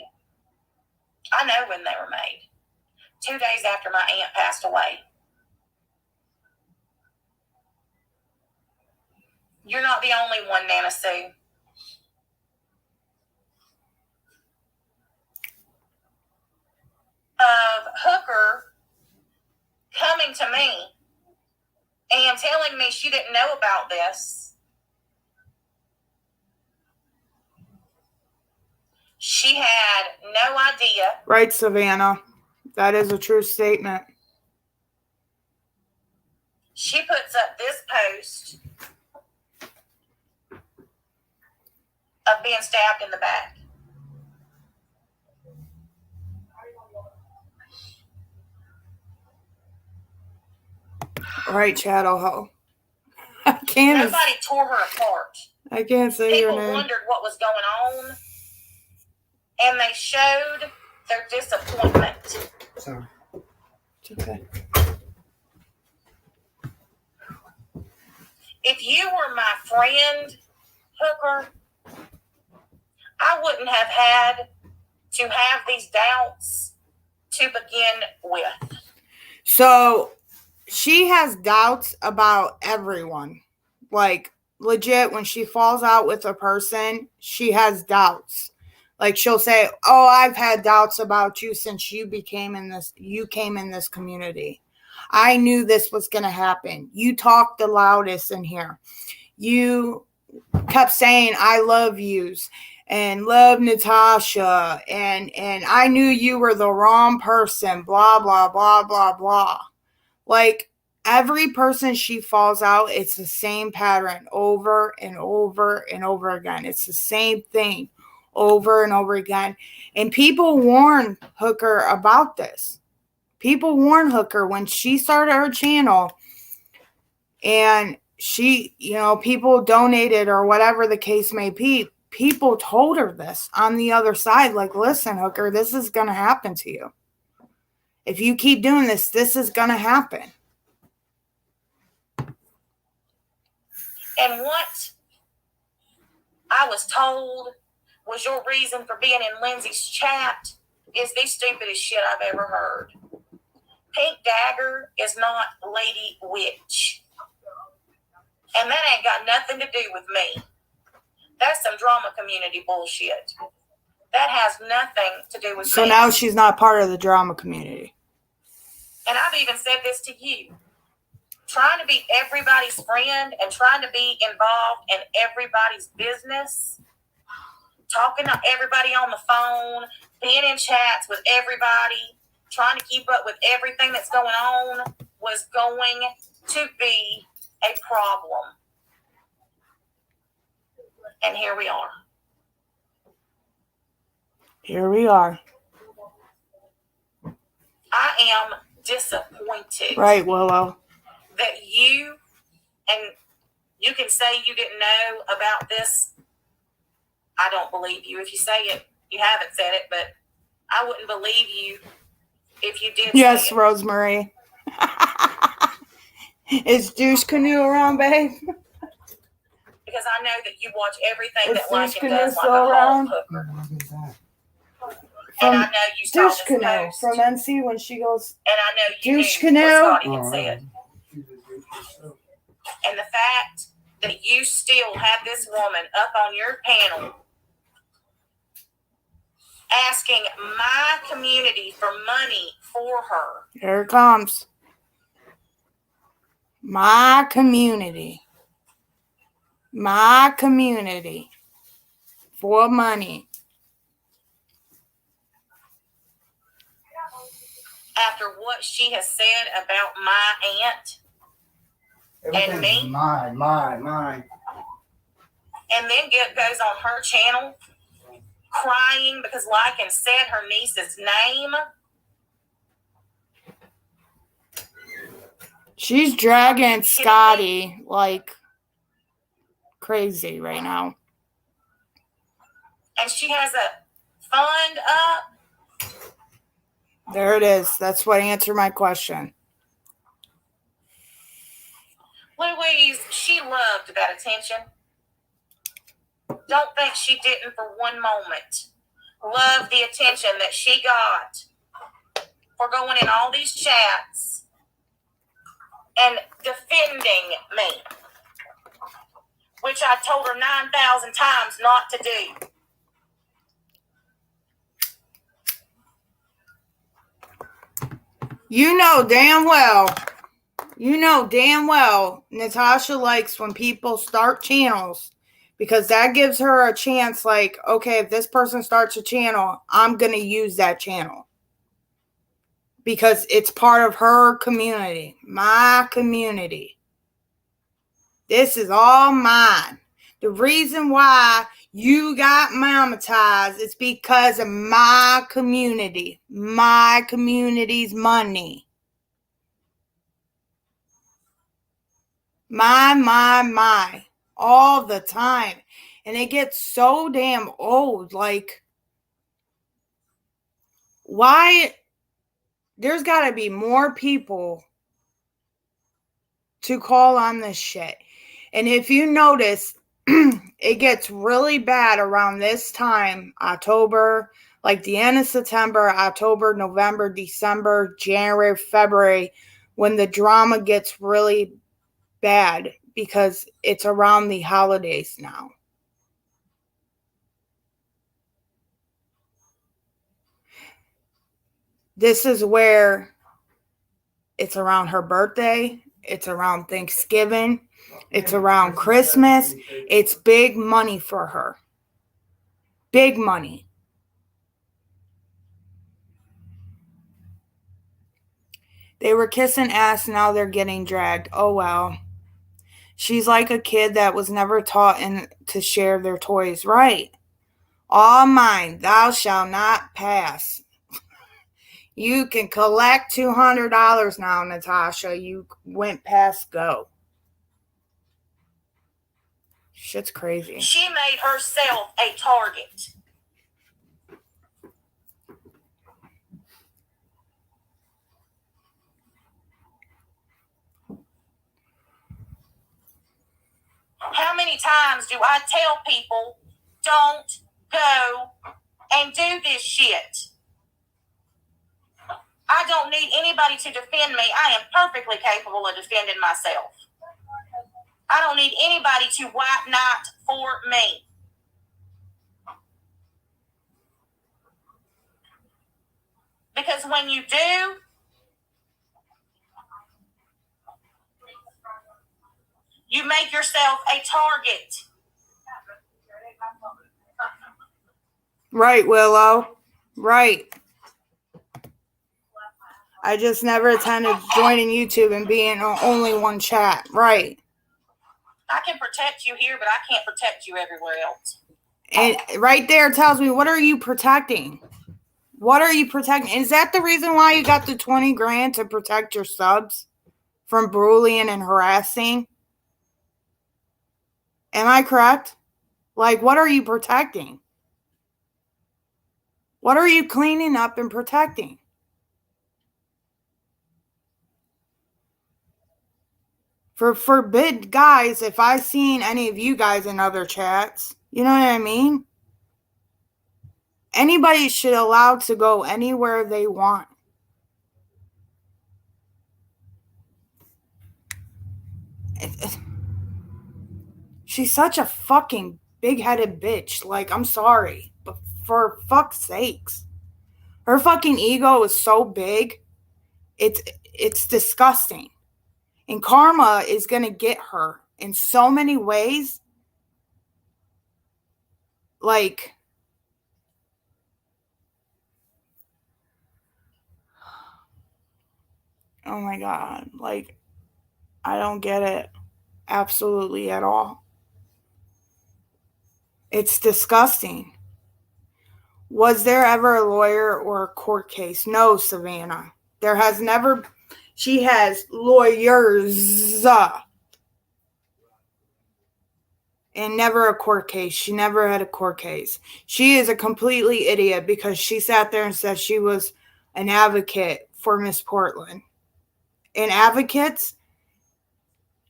I know when they were made. 2 days after my aunt passed away. You're not the only one, Nana Sue. Of Hooker coming to me and telling me she didn't know about this. She had no idea. Right, Savannah. That is a true statement. She puts up this post of being stabbed in the back. Right, Chattelho. I can't. Nobody tore her apart. I can't say People your name. wondered what was going on, and they showed their disappointment. Sorry. It's okay. If you were my friend, Hooker, I wouldn't have had to have these doubts to begin with. So she has doubts about everyone. Like, legit, when she falls out with a person, she has doubts. Like, she'll say, oh, I've had doubts about you since you came in this community. I knew this was going to happen. You talked the loudest in here. You kept saying, I love yous and love Natasha. And I knew you were the wrong person, blah, blah, blah, blah, blah. Like, every person she falls out, it's the same pattern over and over and over again. It's the same thing over and over again. And people warn Hooker about this. People warn Hooker when she started her channel and she, people donated or whatever the case may be. People told her this on the other side. Like, listen, Hooker, this is going to happen to you. If you keep doing this, this is going to happen. And what I was told was your reason for being in Lindsay's chat is the stupidest shit I've ever heard. Pink Dagger is not Lady Witch. And that ain't got nothing to do with me. That's some drama community bullshit. That has nothing to do with me. So now she's not part of the drama community. And I've even said this to you. Trying to be everybody's friend and trying to be involved in everybody's business, talking to everybody on the phone, being in chats with everybody, trying to keep up with everything that's going on was going to be a problem. And here we are. Here we are. I am disappointed. Right, Willow. That you, and you can say you didn't know about this. I don't believe you if you say it. You haven't said it, but I wouldn't believe you if you did. Yes, say it. Rosemary. Is Douche Canoe around, babe? Because I know that you watch everything Is that Douche Lycan Canoe does like still a around? hog hooker. From And I know you saw Douche this Canoe post. from NC when she goes, And I know you Douche knew Canoe. what Scotty had said. And the fact that you still have this woman up on your panel asking my community for money for her. Here it comes. My community. My community. For money. After what she has said about my aunt and me. Mine. And then goes on her channel crying because Lycan said her niece's name. She's dragging Scotty like crazy right now. And she has a fund up. There it is. That's what answered my question. Louise, she loved that attention. Don't think she didn't for one moment. Love the attention that she got for going in all these chats and defending me, which I told her 9,000 times not to do. You know damn well Natasha likes when people start channels because that gives her a chance like, okay, if this person starts a channel, I'm going to use that channel because it's part of her community, my community. This is all mine. The reason why you got monetized is because of my community, my community's money. My, all the time. And it gets so damn old. Like, why? There's got to be more people to call on this shit. And if you notice, it gets really bad around this time, October, like the end of September, October, November, December, January, February, when the drama gets really bad because it's around the holidays now. This is where it's around her birthday, it's around Thanksgiving, it's around Christmas. It's big money for her. Big money. They were kissing ass, now they're getting dragged. Oh well. She's like a kid that was never taught to share their toys. Right. All mine, thou shalt not pass. You can collect $200 now, Natasha. You went past go. Shit's crazy. She made herself a target. How many many times do I tell people, don't go and do this shit? I don't need anybody to defend me. I am perfectly capable of defending myself. I don't need anybody to white knight for me. Because when you do, you make yourself a target. Right, Willow. Right. I just never attended joining YouTube and being on only one chat. Right. I can protect you here, but I can't protect you everywhere else. And right there tells me, what are you protecting? What are you protecting? Is that the reason why you got the 20 grand to protect your subs from bullying and harassing? Am I correct? Like, what are you protecting? What are you cleaning up and protecting? Forbid, guys, if I've seen any of you guys in other chats, you know what I mean? Anybody should allow to go anywhere they want. She's such a fucking big-headed bitch. Like, I'm sorry, but for fuck's sakes. Her fucking ego is so big, it's disgusting. And karma is going to get her in so many ways. Like, oh my God. Like, I don't get it absolutely at all. It's disgusting. Was there ever a lawyer or a court case? No, Savannah. There has never. She has lawyers and never a court case. She never had a court case. She is a completely idiot because she sat there and said she was an advocate for Miss Portland. And advocates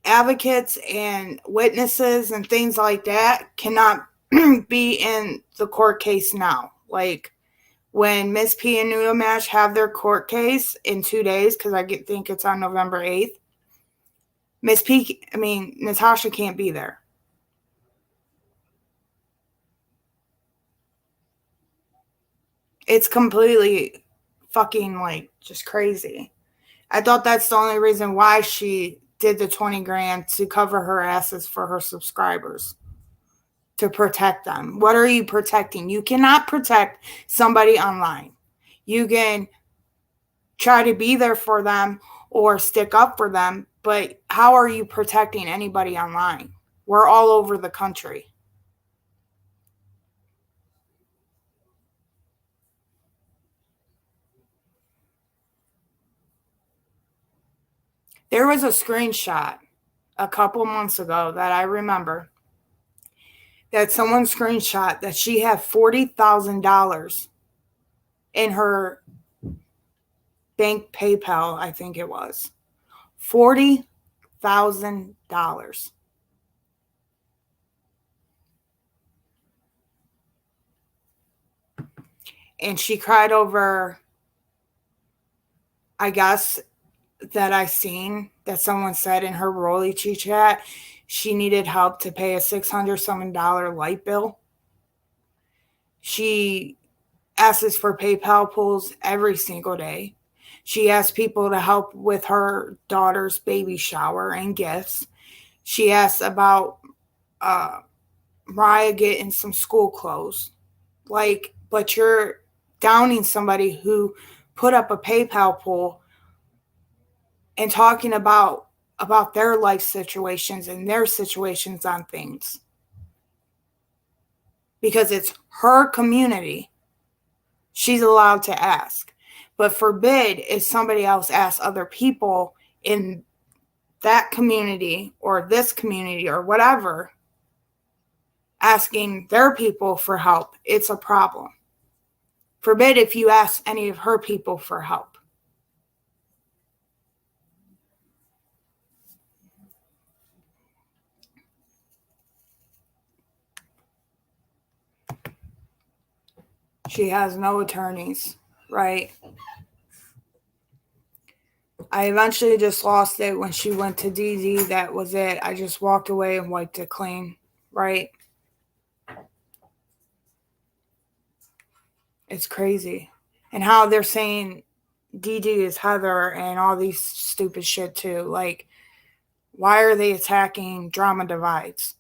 and witnesses and things like that cannot be in the court case now. Like, when Miss P and Noodle Mash have their court case in 2 days, because I think it's on November 8th, Natasha can't be there. It's completely fucking, like, just crazy. I thought that's the only reason why she did the 20 grand to cover her asses for her subscribers. To protect them. What are you protecting? You cannot protect somebody online. You can try to be there for them or stick up for them, but how are you protecting anybody online? We're all over the country. There was a screenshot a couple months ago that I remember that someone screenshot that she had $40,000 in her bank PayPal, I think it was. $40,000. And she cried over, I guess, that I seen that someone said in her Rollichi chat she needed help to pay a $600-something light bill. She asks for PayPal pulls every single day. She asks people to help with her daughter's baby shower and gifts. She asks about Mariah getting some school clothes. Like, but you're downing somebody who put up a PayPal poll and talking about their life situations and their situations on things. Because it's her community. She's allowed to ask. But forbid if somebody else asks other people in that community or this community or whatever, asking their people for help, it's a problem. Forbid if you ask any of her people for help. She has no attorneys, right? I eventually just lost it when she went to DD. That was it. I just walked away and wiped it clean, right? It's crazy. And how they're saying DD is Heather and all these stupid shit too. Like, why are they attacking Drama Divides?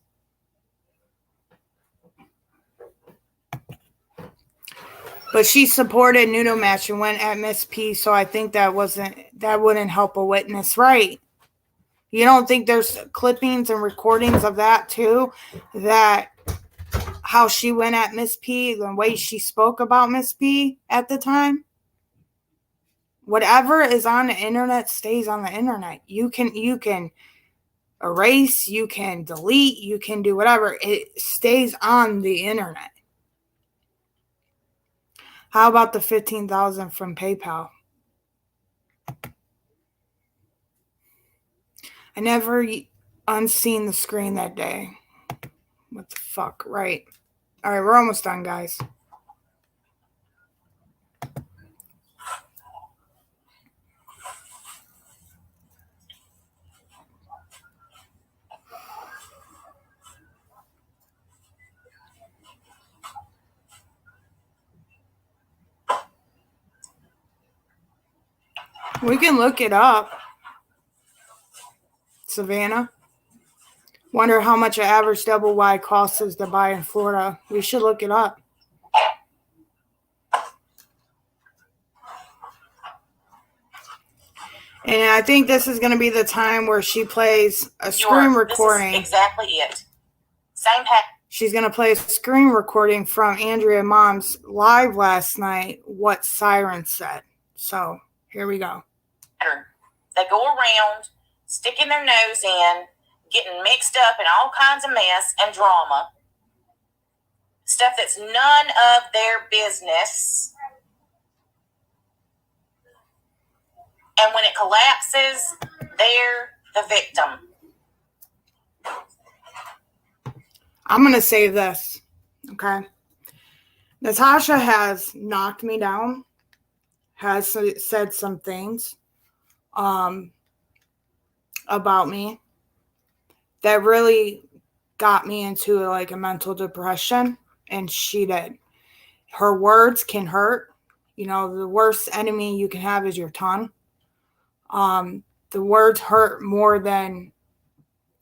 But she supported Nudo Match and went at Miss P, so I think that wouldn't help a witness, right? You don't think there's clippings and recordings of that too? That how she went at Miss P, the way she spoke about Miss P at the time? Whatever is on the internet stays on the internet. You can erase, you can delete, you can do whatever. It stays on the internet. How about the $15,000 from PayPal? I never unseen the screen that day. What the fuck, right? All right, we're almost done, guys. We can look it up. Savannah. Wonder how much an average double wide costs us to buy in Florida. We should look it up. And I think this is going to be the time where she plays a screen recording. This is exactly it. Same pattern. She's going to play a screen recording from Andrea Mom's live last night, what Siren said. So, here we go. They go around, sticking their nose in, getting mixed up in all kinds of mess and drama. Stuff that's none of their business. And when it collapses, they're the victim. I'm going to say this, okay? Natasha has knocked me down, has said some things about me that really got me into like a mental depression, and she did. Her words can hurt. You know, the worst enemy you can have is your tongue. The words hurt more than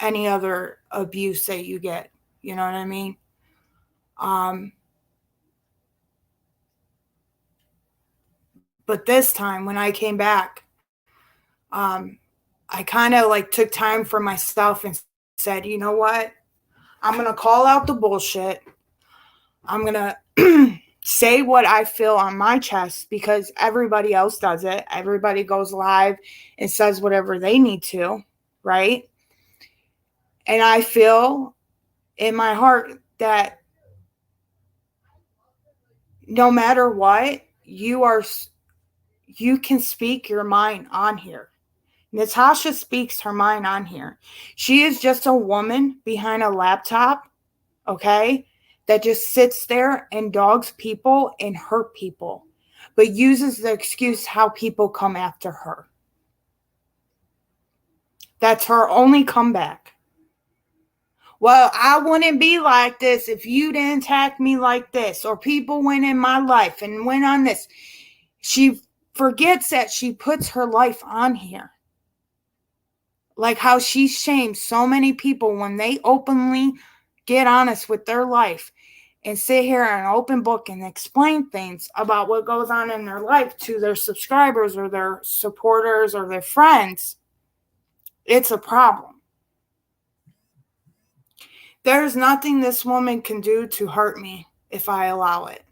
any other abuse that you get. You know what I mean? But this time when I came back, I kind of like took time for myself and said, you know what? I'm going to call out the bullshit. I'm going to say what I feel on my chest because everybody else does it. Everybody goes live and says whatever they need to, right? And I feel in my heart that no matter what, you can speak your mind on here. Natasha speaks her mind on here. She is just a woman behind a laptop, okay, that just sits there and dogs people and hurt people, but uses the excuse how people come after her. That's her only comeback. Well, I wouldn't be like this if you didn't attack me like this, or people went in my life and went on this. She forgets that she puts her life on here. Like how she shames so many people when they openly get honest with their life and sit here in an open book and explain things about what goes on in their life to their subscribers or their supporters or their friends. It's a problem. There's nothing this woman can do to hurt me if I allow it.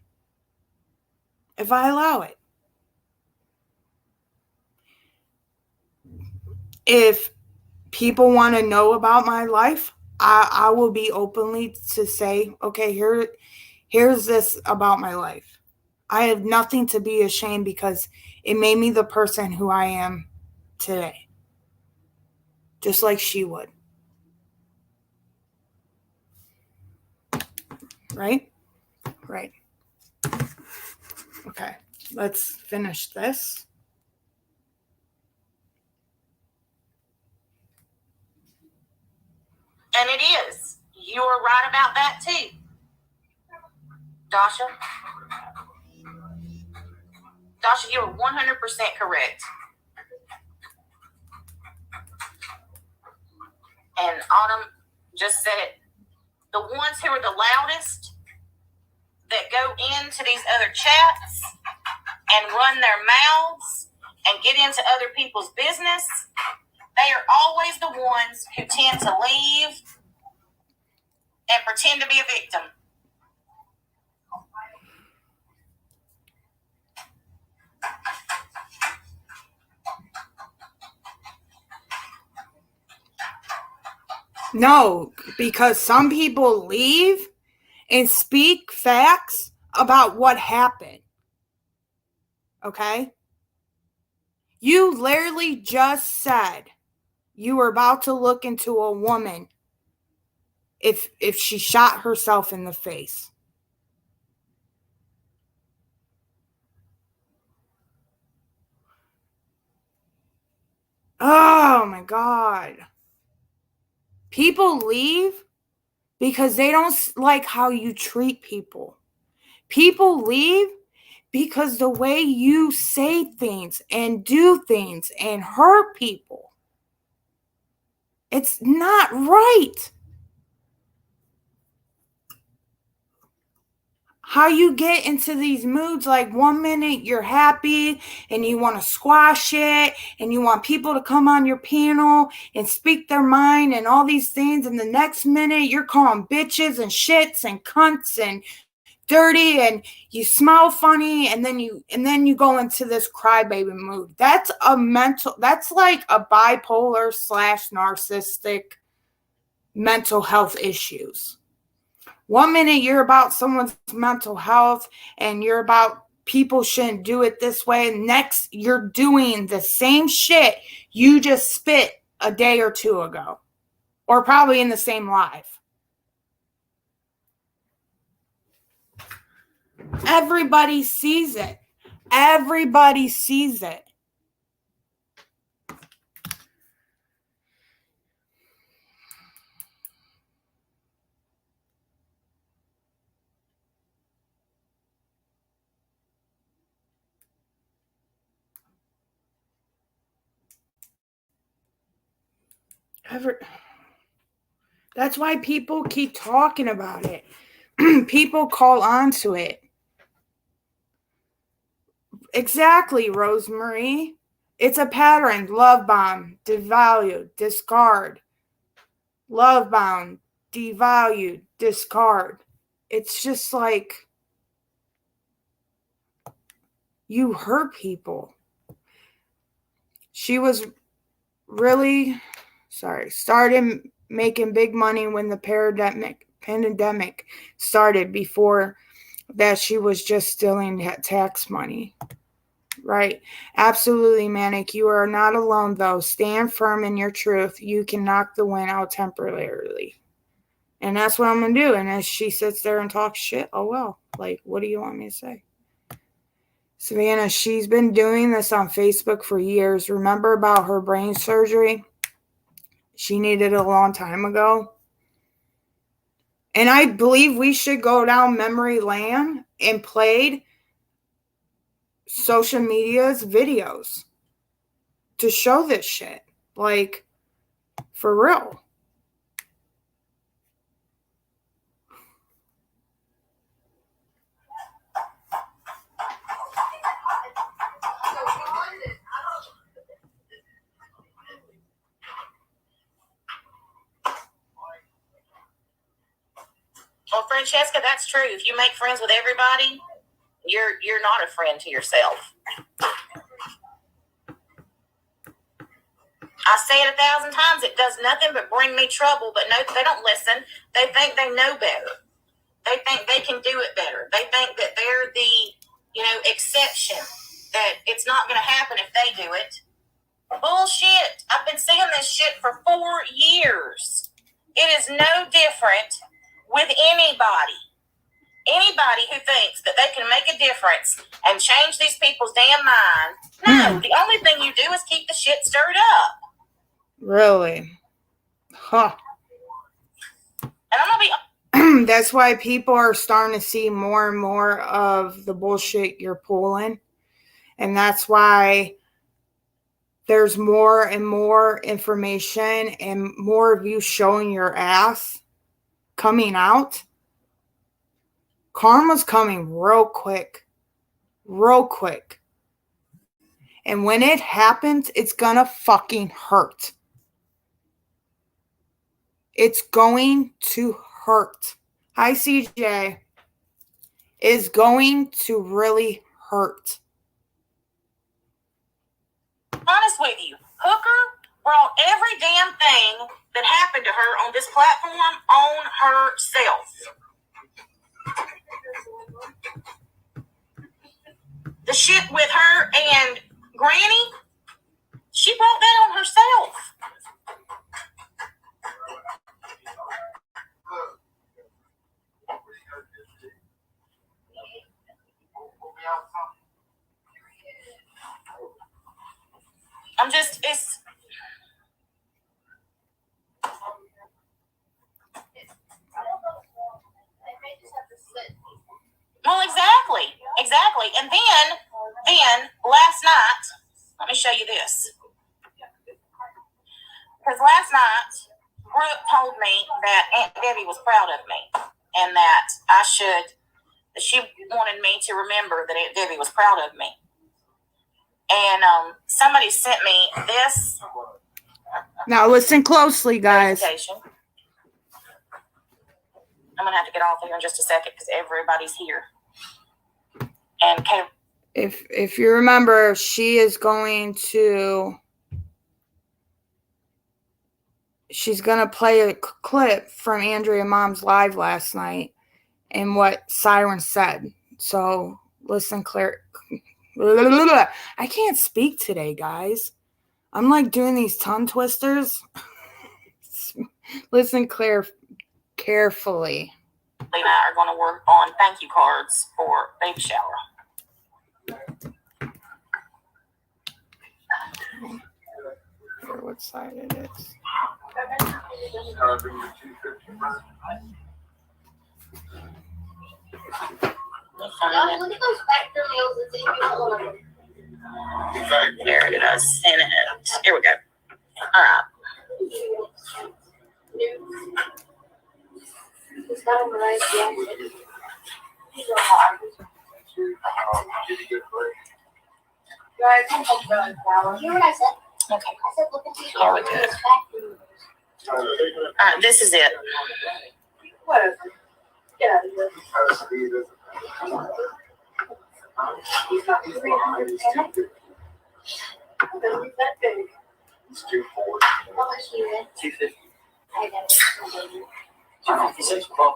If I allow it. If people want to know about my life, I will be openly to say, okay, here's this about my life. I have nothing to be ashamed because it made me the person who I am today. Just like she would. Right? Right. Okay, let's finish this. And it is. You are right about that too. Dasha, you are 100% correct. And Autumn just said it. The ones who are the loudest that go into these other chats and run their mouths and get into other people's business, they are always the ones who tend to leave and pretend to be a victim. No, because some people leave and speak facts about what happened. Okay? You literally just said you were about to look into a woman if she shot herself in the face. Oh my God. People leave because they don't like how you treat people. People leave because the way you say things and do things and hurt people, it's not right. How you get into these moods, like 1 minute you're happy and you want to squash it and you want people to come on your panel and speak their mind and all these things, and the next minute you're calling bitches and shits and cunts and dirty and you smell funny, and then you go into this crybaby mood. That's like a bipolar / narcissistic mental health issues. 1 minute you're about someone's mental health and you're about people shouldn't do it this way. Next, you're doing the same shit you just spit a day or two ago, or probably in the same live. Everybody sees it. Everybody sees it. That's why people keep talking about it. People call on to it. Exactly, Rosemary. It's a pattern. Love bomb, devalue, discard. Love bound, devalued, discard. It's just like you hurt people. She was really started making big money when the pandemic started. Before that, she was just stealing tax money. Right. Absolutely, Manic. You are not alone, though. Stand firm in your truth. You can knock the wind out temporarily. And that's what I'm going to do. And as she sits there and talks shit, oh, well. Like, what do you want me to say? Savannah, she's been doing this on Facebook for years. Remember about her brain surgery? She needed it a long time ago. And I believe we should go down memory lane and play social media's videos to show this shit. Like, for real. Well, Francesca, that's true. If you make friends with everybody, you're not a friend to yourself. I say it 1,000 times. It does nothing but bring me trouble. But no, they don't listen. They think they know better. They think they can do it better. They think that they're the exception. That it's not going to happen if they do it. Bullshit. I've been seeing this shit for 4 years. It is no different with anybody. anybody who thinks that they can make a difference and change these people's damn mind, no, the only thing you do is keep the shit stirred up. Really? Huh. And I'm gonna be. That's why people are starting to see more and more of the bullshit you're pulling. And that's why there's more and more information and more of you showing your ass coming out. Karma's coming real quick. Real quick. And when it happens, it's gonna fucking hurt. It's going to hurt. Hi, CJ. Is going to really hurt. Honest with you, Hooker brought every damn thing that happened to her on this platform on herself. The shit with her and Granny, she brought that on herself. It's well, exactly. And then last night, let me show you this. Because last night, Brooke told me that Aunt Debbie was proud of me and that she wanted me to remember that Aunt Debbie was proud of me. And somebody sent me this. Now listen closely, guys. I'm going to have to get off here in just a second because everybody's here. And Kay, if you remember, she's going to play a clip from Andrea Mom's live last night and what Siren said. So listen, Claire. I can't speak today, guys. I'm like doing these tongue twisters. Listen, Claire, carefully. Lee and I are going to work on thank you cards for baby shower. For what side it is. Look at those factor meals and see if you want them. Where did I send it? Here we go. All right. Okay. Here we go. All right, this is it. Whatever. Get out of here. He's not 300. That big. It's 240. How much do you get? 250. I got it. 256. All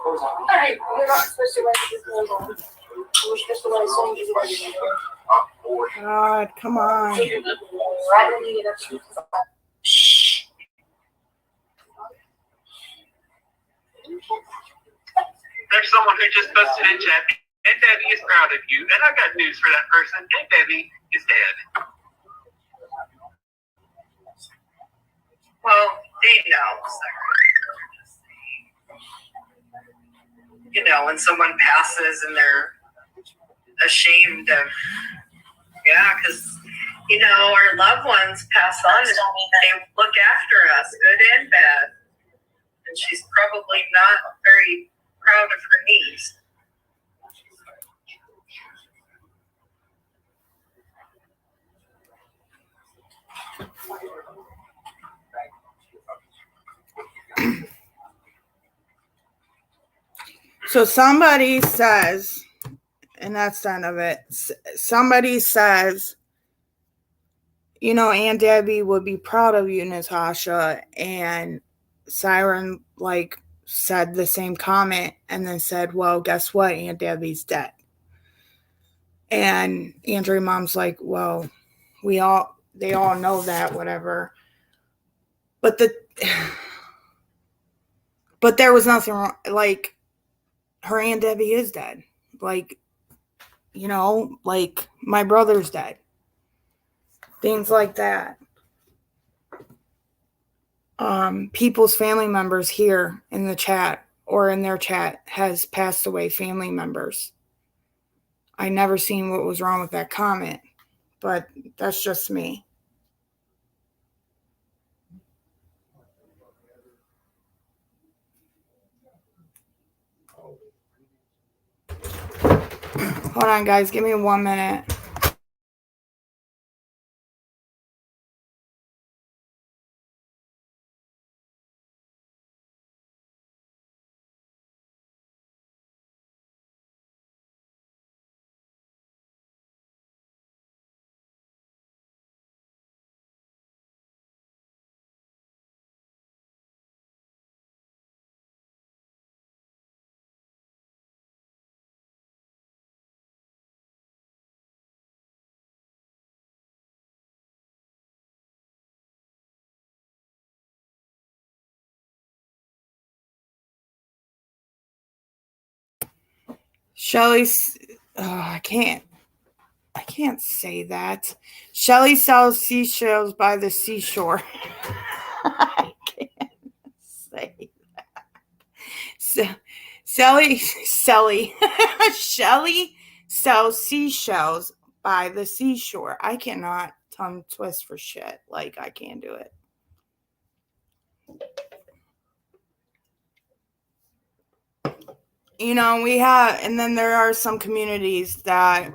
right, we're not supposed to write this one. We're supposed to write songs. God, come on. Right when you get up. Shh. There's someone who just posted in chat, Aunt Debbie is proud of you, and I've got news for that person. Aunt Debbie is dead. Well, they know. You know, when someone passes and they're ashamed of, because, our loved ones pass on and they look after us, good and bad. And she's probably not very proud of her niece. So somebody says, and that's the end of it. Somebody says, Aunt Debbie would be proud of you, Natasha. And Siren said the same comment and then said, well, guess what? Aunt Debbie's dead. And Andrea Mom's like, well, they all know that, whatever. But there was nothing wrong. her Aunt Debbie is dead. Like, you know, like my brother's dead. Things like that. People's family members here in the chat or in their chat has passed away family members. I never seen what was wrong with that comment, but that's just me. Hold on, guys. Give me 1 minute. Shelly's, I can't say that. Shelly sells seashells by the seashore. I can't say that. So, Shelly sells seashells by the seashore. I cannot tongue twist for shit. Like, I can't do it. You know, and then there are some communities that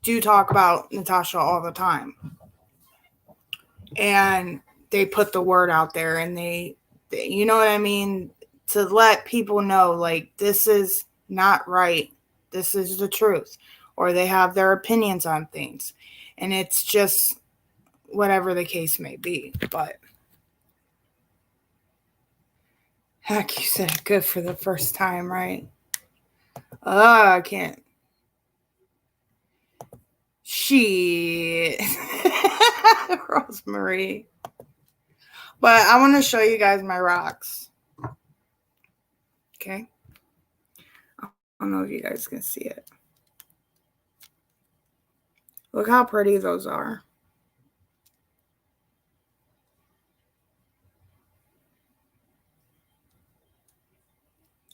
do talk about Natasha all the time. And they put the word out there and they you know what I mean? To let people know, like, this is not right. This is the truth. Or they have their opinions on things. And it's just whatever the case may be. But heck, you said it good for the first time, right? Oh, I can't. Shit. Rosemary. But I want to show you guys my rocks. Okay. I don't know if you guys can see it. Look how pretty those are.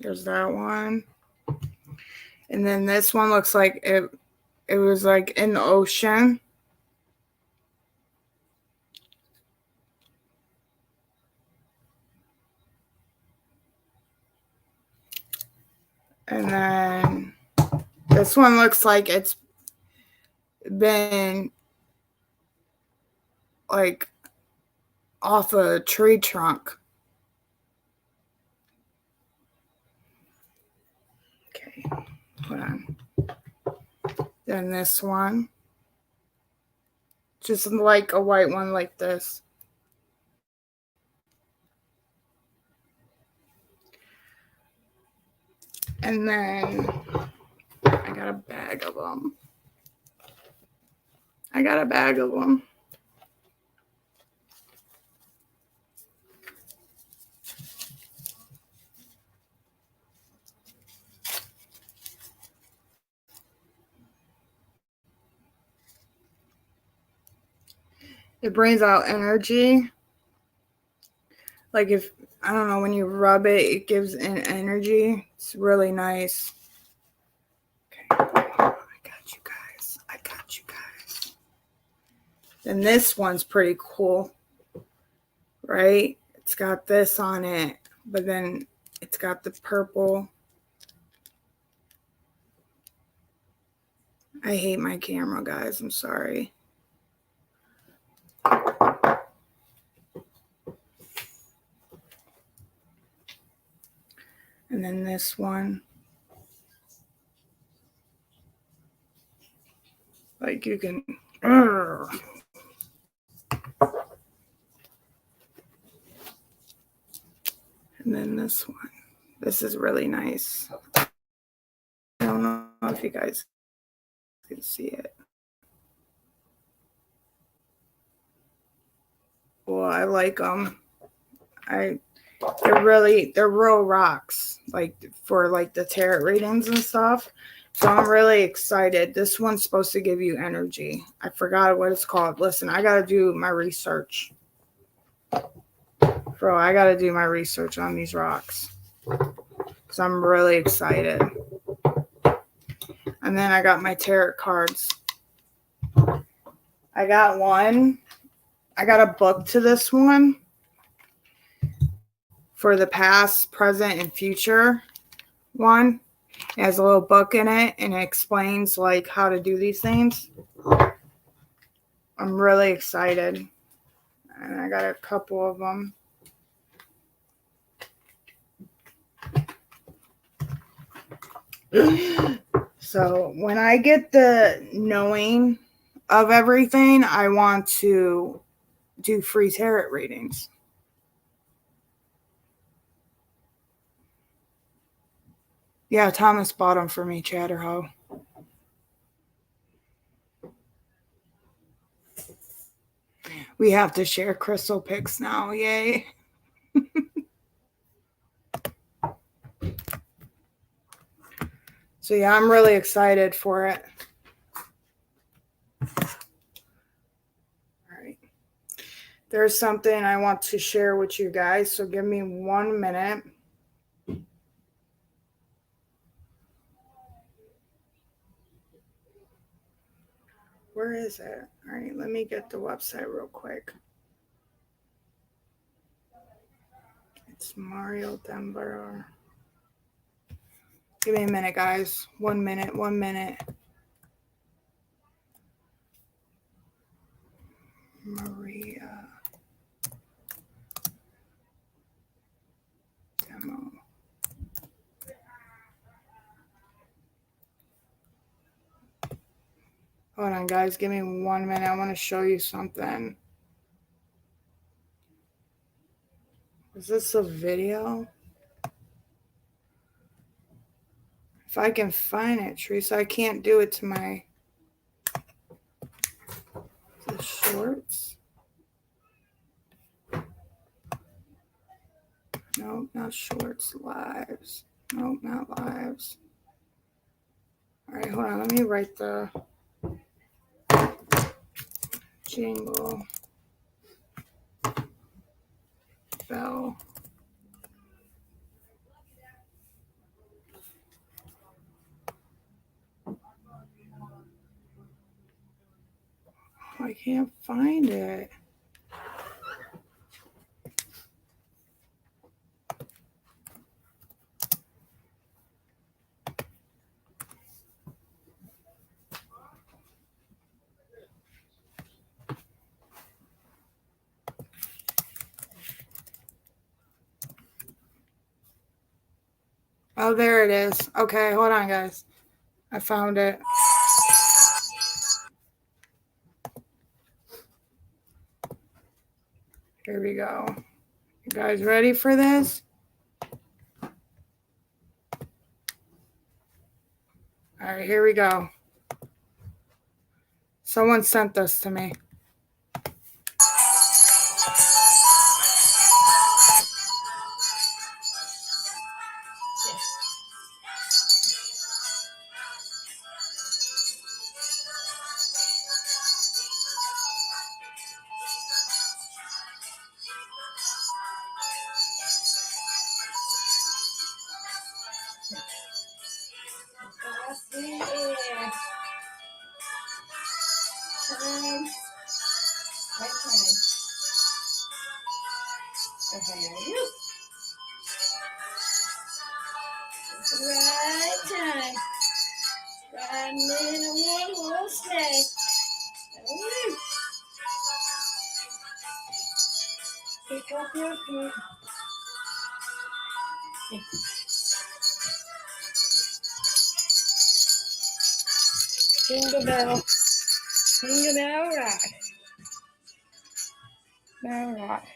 There's that one. And then this one looks like it was like in the ocean. And then this one looks like it's been like off a tree trunk. Okay, hold on. Then this one. Just like a white one like this. And then I got a bag of them. It brings out energy. Like if, I don't know, when you rub it, it gives an energy. It's really nice. Okay. I got you guys. Then this one's pretty cool, right? It's got this on it, but then it's got the purple. I hate my camera, guys. I'm sorry. And then this one. Like you can. And then this one. This is really nice. I don't know if you guys can see it. Well, I like them. they're real rocks, like for like the tarot readings and stuff. So I'm really excited. This one's supposed to give you energy. I forgot what it's called. Listen, I gotta do my research. Bro, I gotta do my research on these rocks. So I'm really excited. And then I got my tarot cards. I got one. I got a book to this one for the past, present, and future one. It has a little book in it and it explains like how to do these things. I'm really excited. And I got a couple of them. So when I get the knowing of everything, I want to do free tarot readings. Yeah, Thomas bought them for me, Chatterho. We have to share crystal pics now. Yay. So yeah, I'm really excited for it. All right. There's something I want to share with you guys, so give me 1 minute. Where is it? All right, let me get the website real quick. It's Mario Denver. Give me a minute, guys. 1 minute, 1 minute. Maria demo. Hold on, guys. Give me 1 minute. I want to show you something. Is this a video? If I can find it, Teresa, I can't do it to my the shorts. Nope, not shorts. Lives. Nope, not lives. All right, hold on. Let me write the jingle bell. I can't find it. Oh, there it is. Okay, hold on, guys. I found it. Here we go. You guys ready for this? All right, here we go. Someone sent this to me. Right time. Riding in a one-horse sleigh. Pick up your feet. Jingle bell. Jingle bell rock. Bell rock.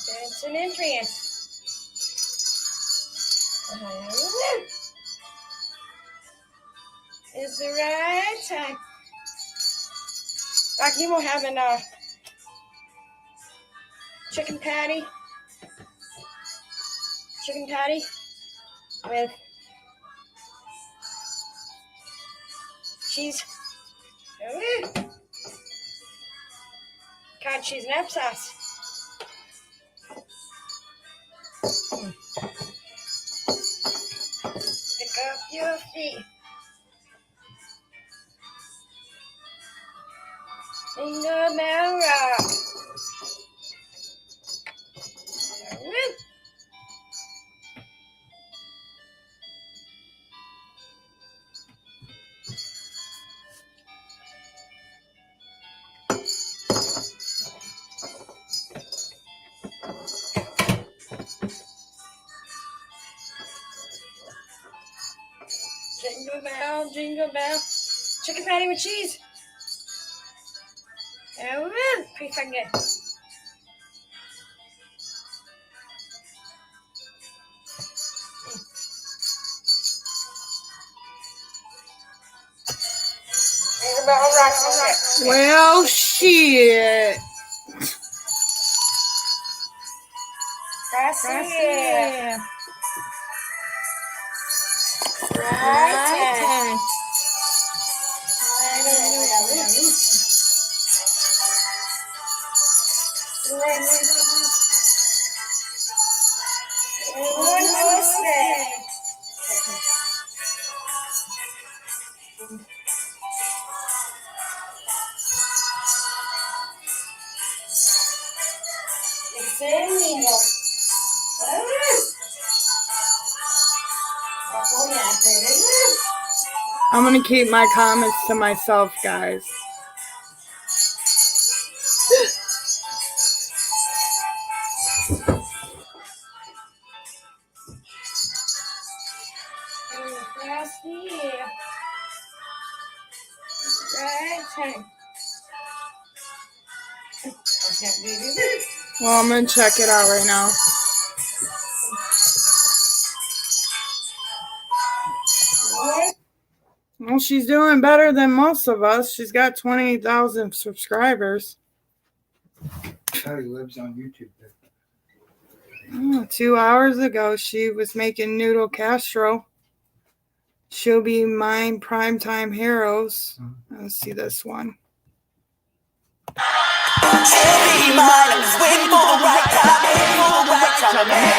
Dancing and prancing. It's the right time. Akimo having a chicken patty with cheese, cottage cheese and applesauce. Pick up your feet. Jingle bell rock. Jingle bell, chicken patty with cheese. Pretty fucking good. Jingle bell rock. Well, shit. Grassy. Right. I'm going to keep my comments to myself, guys. Well, I'm going to check it out right now. Well, she's doing better than most of us. She's got 20,000 subscribers. He lives on YouTube. 2 hours ago, she was making Noodle Castro. She'll be mine primetime heroes. Let's see this one. She'll be mine. I'm just waiting for the right time. All right.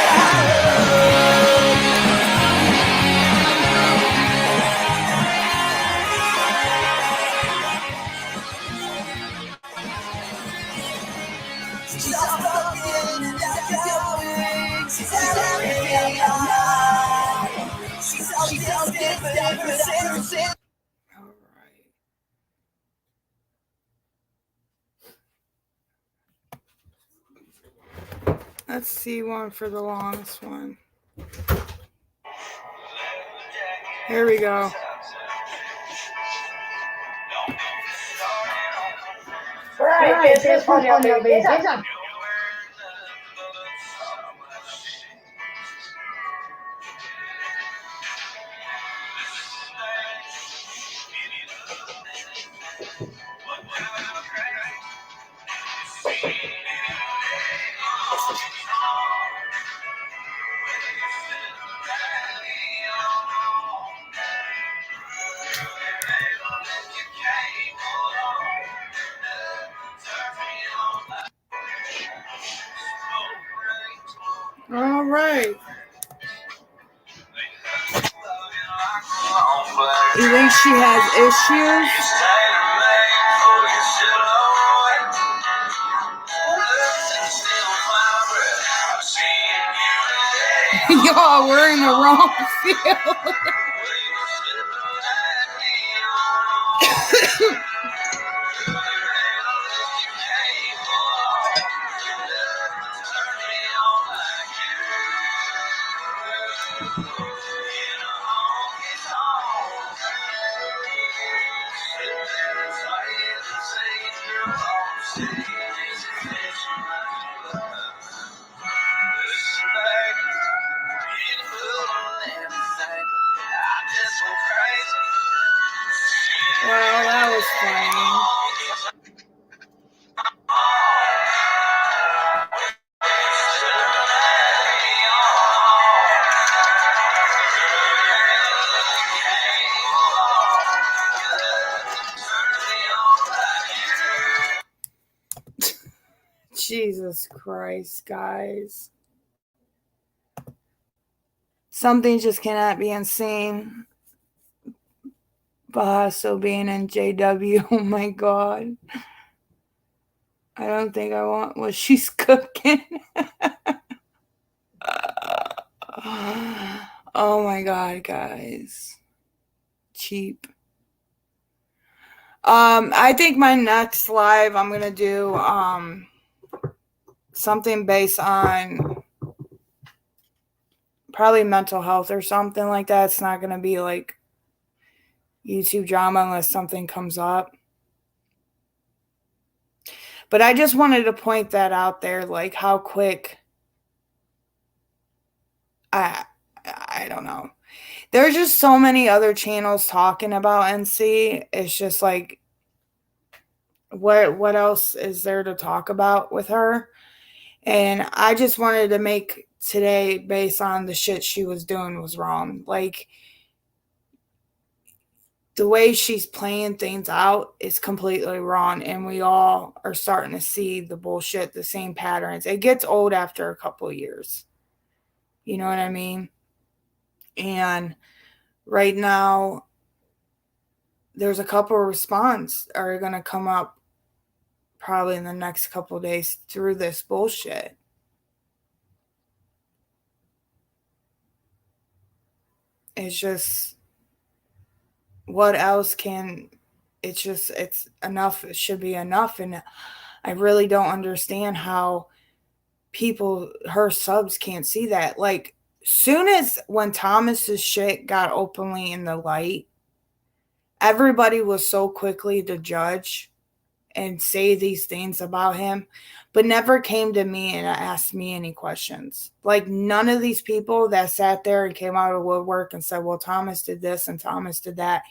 Let's see one for the longest one. Here we go. Right, this is on your baby. All right. You think she has issues? Y'all, we're in the wrong field. Well, that was fun. Jesus Christ, guys. Something just cannot be unseen. Bahaso being in JW. Oh my God. I don't think I want what she's cooking. Oh my God, guys. Cheap. I think my next live I'm gonna do something based on probably mental health or something like that. It's not gonna be like YouTube drama unless something comes up. But I just wanted to point that out there, like how quick I don't know. There's just so many other channels talking about NC. It's just like what else is there to talk about with her? And I just wanted to make today based on the shit she was doing was wrong. Like the way she's playing things out is completely wrong, and we all are starting to see the bullshit, the same patterns. It gets old after a couple of years. You know what I mean? And right now, there's a couple of responses are going to come up probably in the next couple of days through this bullshit. It's just, what else can, it's enough. It should be enough. And I really don't understand how people, her subs can't see that. Like, soon as when Thomas's shit got openly in the light, everybody was so quickly to judge and say these things about him, but never came to me and asked me any questions. Like, none of these people that sat there and came out of woodwork and said, well, Thomas did this and Thomas did that,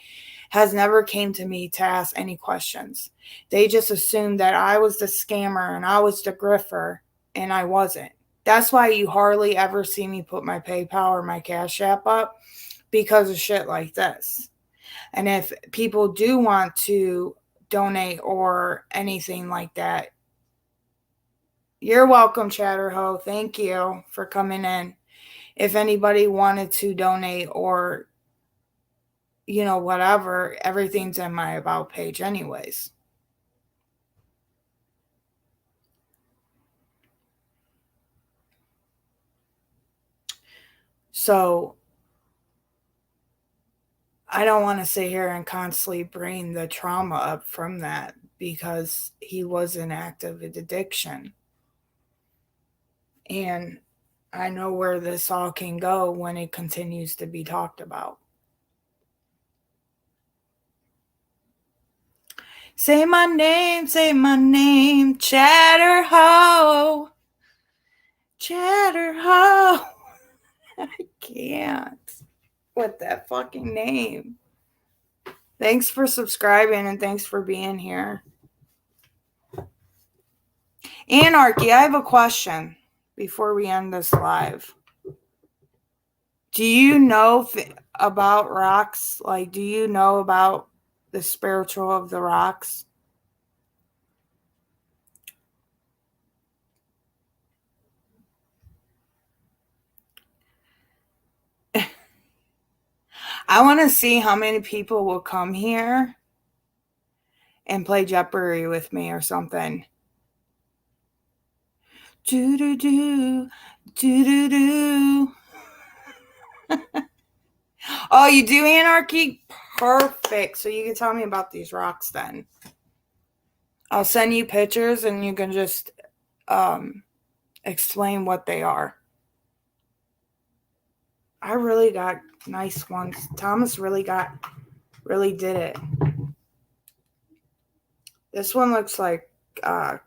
has never came to me to ask any questions. They just assumed that I was the scammer and I was the griffer, and I wasn't. That's why you hardly ever see me put my PayPal or my Cash App up, because of shit like this. And if people do want to donate or anything like that, you're welcome, Chatterho. Thank you for coming in. If anybody wanted to donate or, you know, whatever, everything's in my about page anyways. So I don't want to sit here and constantly bring the trauma up from that, because he was in active addiction. And I know where this all can go when it continues to be talked about. Say my name, Chatterho. Chatterho. I can't with that fucking name. Thanks for subscribing and thanks for being here. Anarchy, I have a question before we end this live. Do you know about rocks? Like, do you know about the spiritual of the rocks? I want to see how many people will come here and play Jeopardy with me or something. Do-do-do, do-do-do. Oh, you do, Anarchy? Perfect. So you can tell me about these rocks then. I'll send you pictures and you can just explain what they are. I really got nice ones. Thomas really did it. This one looks like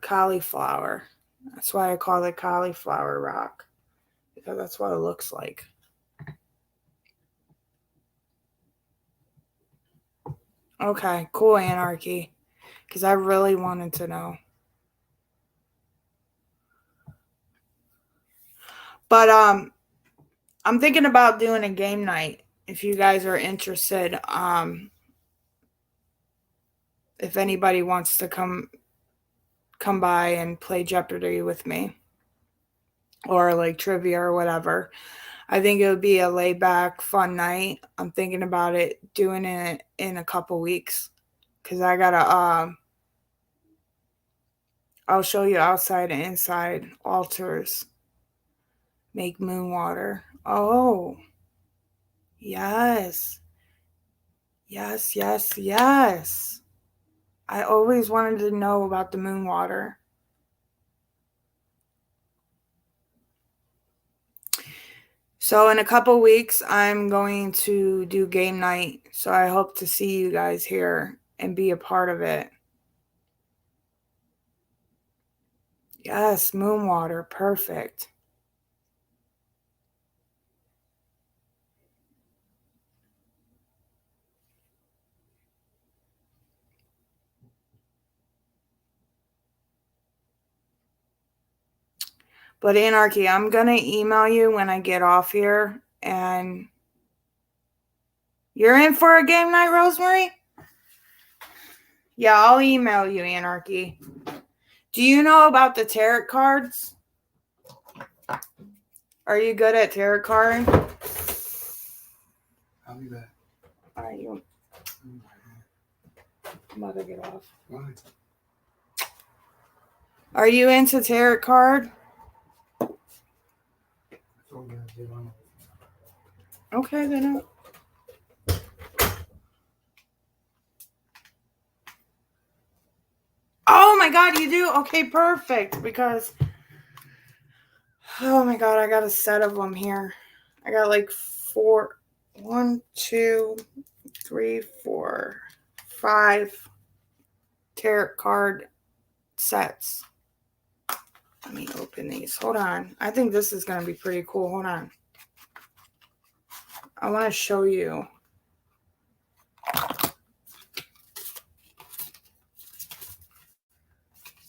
cauliflower. That's why I call it cauliflower rock, because that's what it looks like. Okay, cool, Anarchy, because I really wanted to know. But I'm thinking about doing a game night if you guys are interested. If anybody wants to come come by and play Jeopardy with me or like trivia or whatever. I think it would be a laid back, fun night. I'm thinking about doing it in a couple weeks because I gotta, I'll show you outside and inside altars. Make moon water. Oh, yes. Yes, yes, yes. I always wanted to know about the moon water. So in a couple weeks, I'm going to do game night. So I hope to see you guys here and be a part of it. Yes, moon water. Perfect. But Anarchy, I'm going to email you when I get off here. And you're in for a game night, Rosemary? Yeah, I'll email you, Anarchy. Do you know about the tarot cards? Are you good at tarot carding? I'll be back. All right, I'm about to get off. Why? Are you into tarot card? I told you I did on it. Okay, then. Oh my God, you do? Okay, perfect. Because, oh my God, I got a set of them here. I got like 5 tarot card sets. Let me open these. Hold on. I think this is going to be pretty cool. Hold on. I want to show you.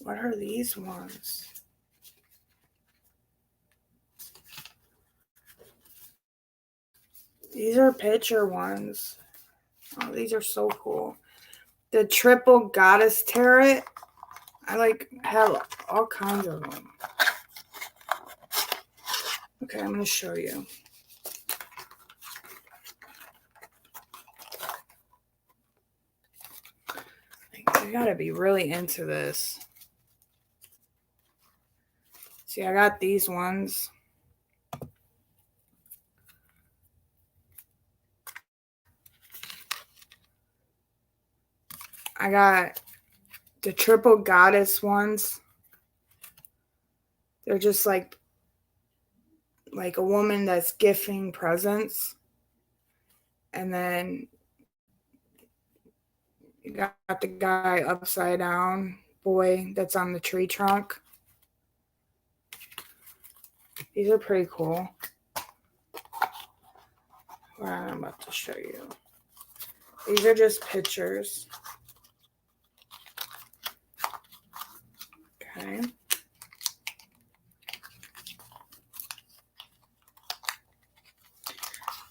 What are these ones? These are picture ones. Oh, these are so cool. The triple goddess tarot. I have all kinds of them. Okay, I'm going to show you. You gotta be really into this. See, I got these ones. I got the triple goddess ones. They're just like a woman that's gifting presents. And then you got the guy upside down boy that's on the tree trunk. These are pretty cool. Well, I'm about to show you. These are just pictures. Okay.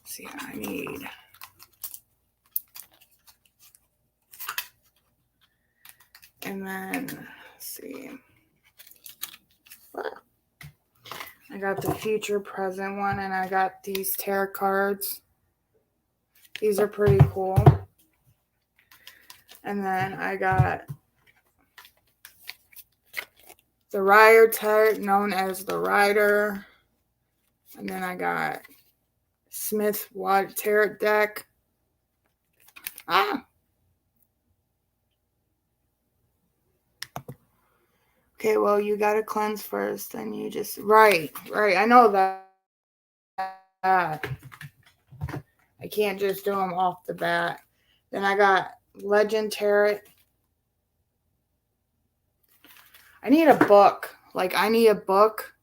See, I need. And then, let's see. I got the future present one, and I got these tarot cards. These are pretty cool. And then I got the Rider tarot, known as the Rider. And then I got Smith Watt tarot deck. Okay, well, you got to cleanse first. Then you just... Right. I know that. I can't just do them off the bat. Then I got Legend Tarot. I need a book. I need a book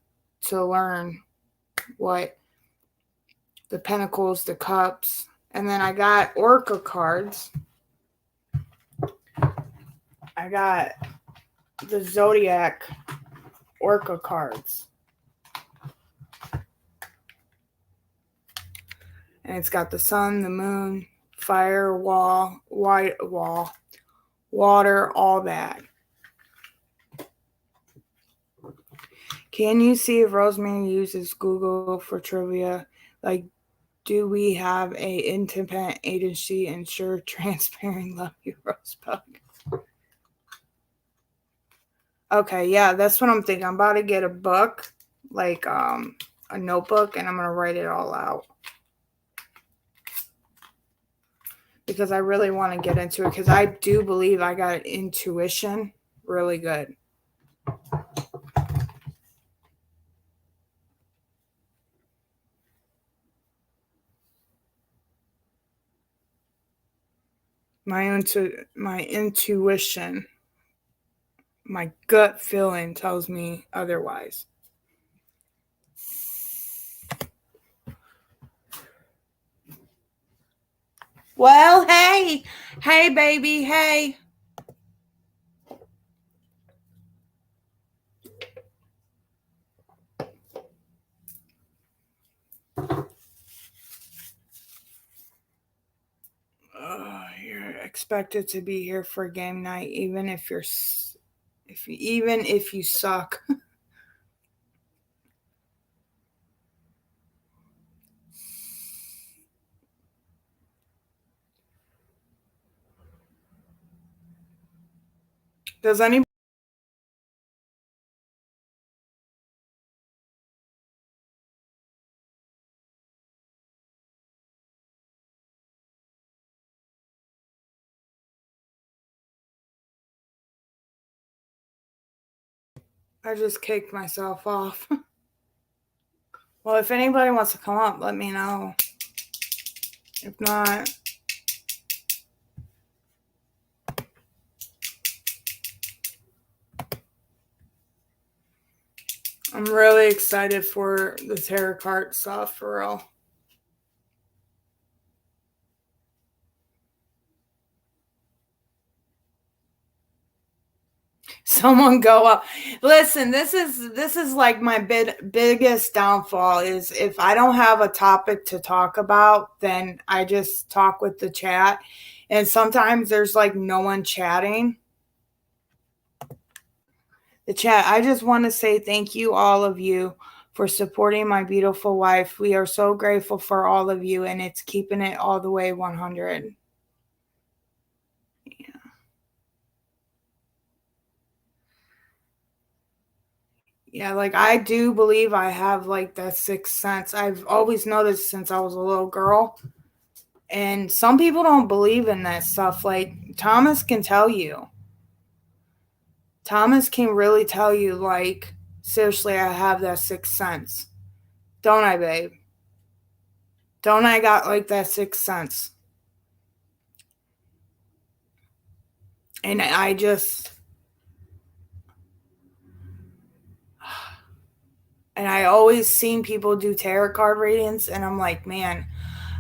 to learn what the Pentacles, the Cups. And then I got Orca cards. I got the Zodiac Orca cards. And it's got the sun, the moon, fire, white wall, water, all that. Can you see if Rosemary uses Google for trivia? Like, do we have a independent agency ensure transparent? Love you, Rosebud. Okay, yeah, that's what I'm thinking. I'm about to get a book, like a notebook, and I'm gonna write it all out. Because I really want to get into it, because I do believe I got intuition really good. My intuition, my gut feeling tells me otherwise. Well, hey, baby, hey. You're expected to be here for game night, even if you suck. Does anybody? I just kicked myself off. Well, if anybody wants to come up, let me know. If not, I'm really excited for the tarot card stuff, for real. Someone go up. Listen, this is like my biggest downfall is if I don't have a topic to talk about, then I just talk with the chat. And sometimes there's like no one chatting. The chat, I just want to say thank you, all of you, for supporting my beautiful wife. We are so grateful for all of you, and it's keeping it all the way 100. Yeah, like I do believe I have like that sixth sense. I've always noticed since I was a little girl. And some people don't believe in that stuff. Like Thomas can tell you. Thomas can really tell you, like, seriously, I have that sixth sense. Don't I, babe? Don't I got like that sixth sense? And I just... And I always seen people do tarot card readings, and I'm like, man,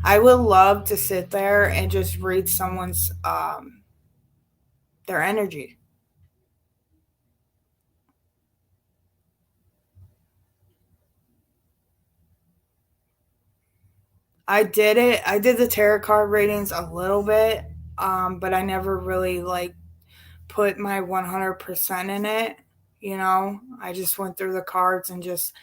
I would love to sit there and just read someone's their energy. I did it. I did the tarot card readings a little bit, but I never really like put my 100% in it. You know, I just went through the cards and just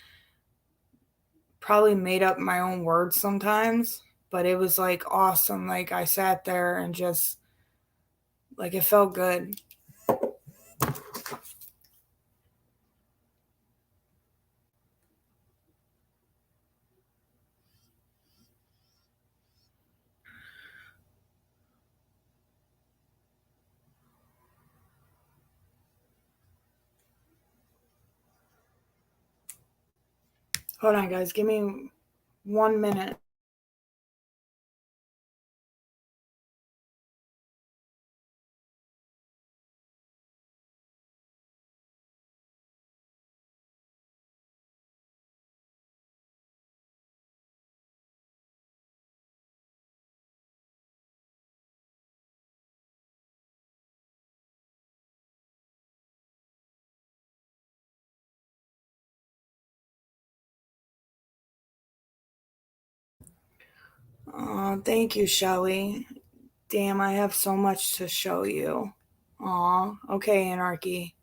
probably made up my own words sometimes, but it was like awesome. Like I sat there and just like it felt good. Hold on, guys. Give me 1 minute. Oh, thank you, Shelly. Damn, I have so much to show you. Aw, okay, Anarchy.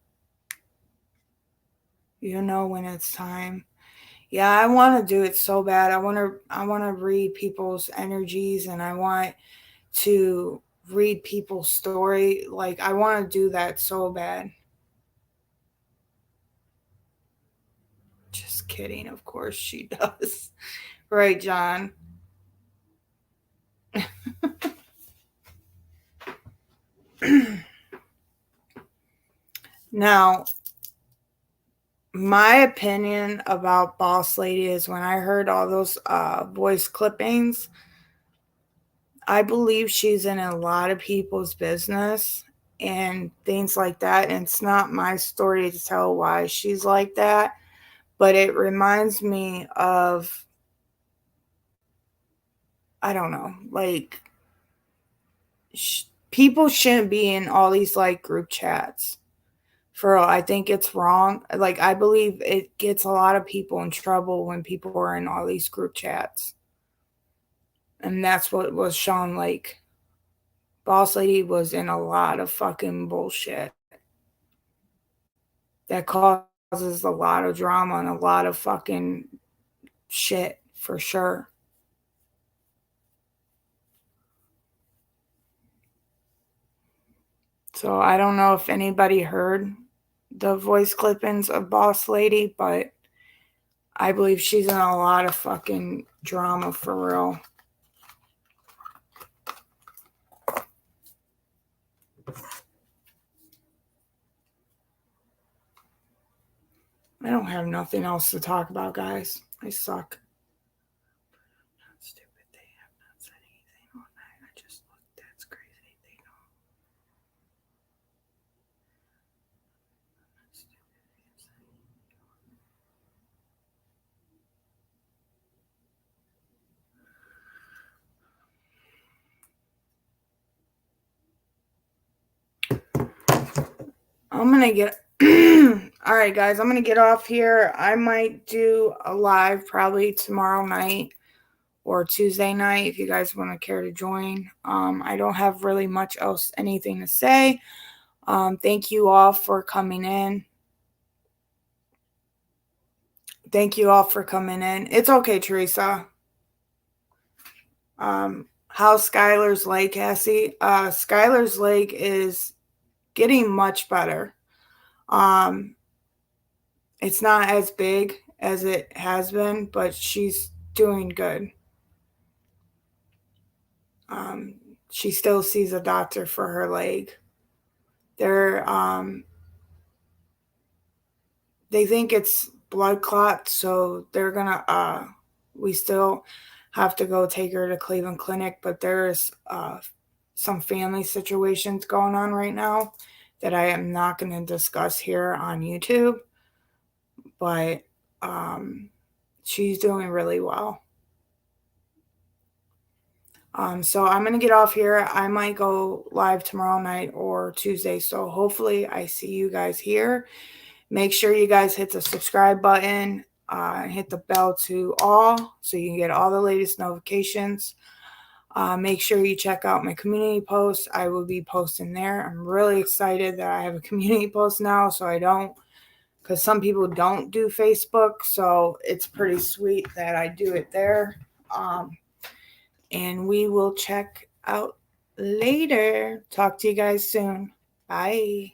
You know when it's time. Yeah, I want to do it so bad. I want to read people's energies, and I want to read people's story. Like, I want to do that so bad. Just kidding. Of course she does. Right, John? Now, my opinion about Boss Lady is when I heard all those voice clippings, I believe she's in a lot of people's business and things like that. And it's not my story to tell why she's like that, but it reminds me of, I don't know, like people shouldn't be in all these like group chats. For real, I think it's wrong. Like, I believe it gets a lot of people in trouble when people are in all these group chats. And that's what was shown. Like, Boss Lady was in a lot of fucking bullshit that causes a lot of drama and a lot of fucking shit, for sure. So I don't know if anybody heard the voice clippings of Boss Lady, but I believe she's in a lot of fucking drama, for real. I don't have nothing else to talk about, guys. I suck. Stupid. They have not said anything all night. I just looked. That's crazy. They don't. I'm gonna get all right, guys, I'm gonna get off here. I might do a live probably tomorrow night or Tuesday night if you guys want to care to join. I don't have really much else, anything to say. Thank you all for coming in. Thank you all for coming in. It's okay, Teresa. How's Skylar's Lake, Cassie? Skylar's Lake is getting much better. It's not as big as it has been, but she's doing good. She still sees a doctor for her leg. They think it's blood clot, so they're gonna we still have to go take her to Cleveland Clinic, but there's some family situations going on right now that I am not going to discuss here on YouTube, but she's doing really well. So I'm going to get off here. I might go live tomorrow night or Tuesday. So hopefully I see you guys here. Make sure you guys hit the subscribe button, hit the bell to all so you can get all the latest notifications. Make sure you check out my community posts. I will be posting there. I'm really excited that I have a community post now, so I don't, because some people don't do Facebook, so it's pretty sweet that I do it there. And we will check out later. Talk to you guys soon. Bye.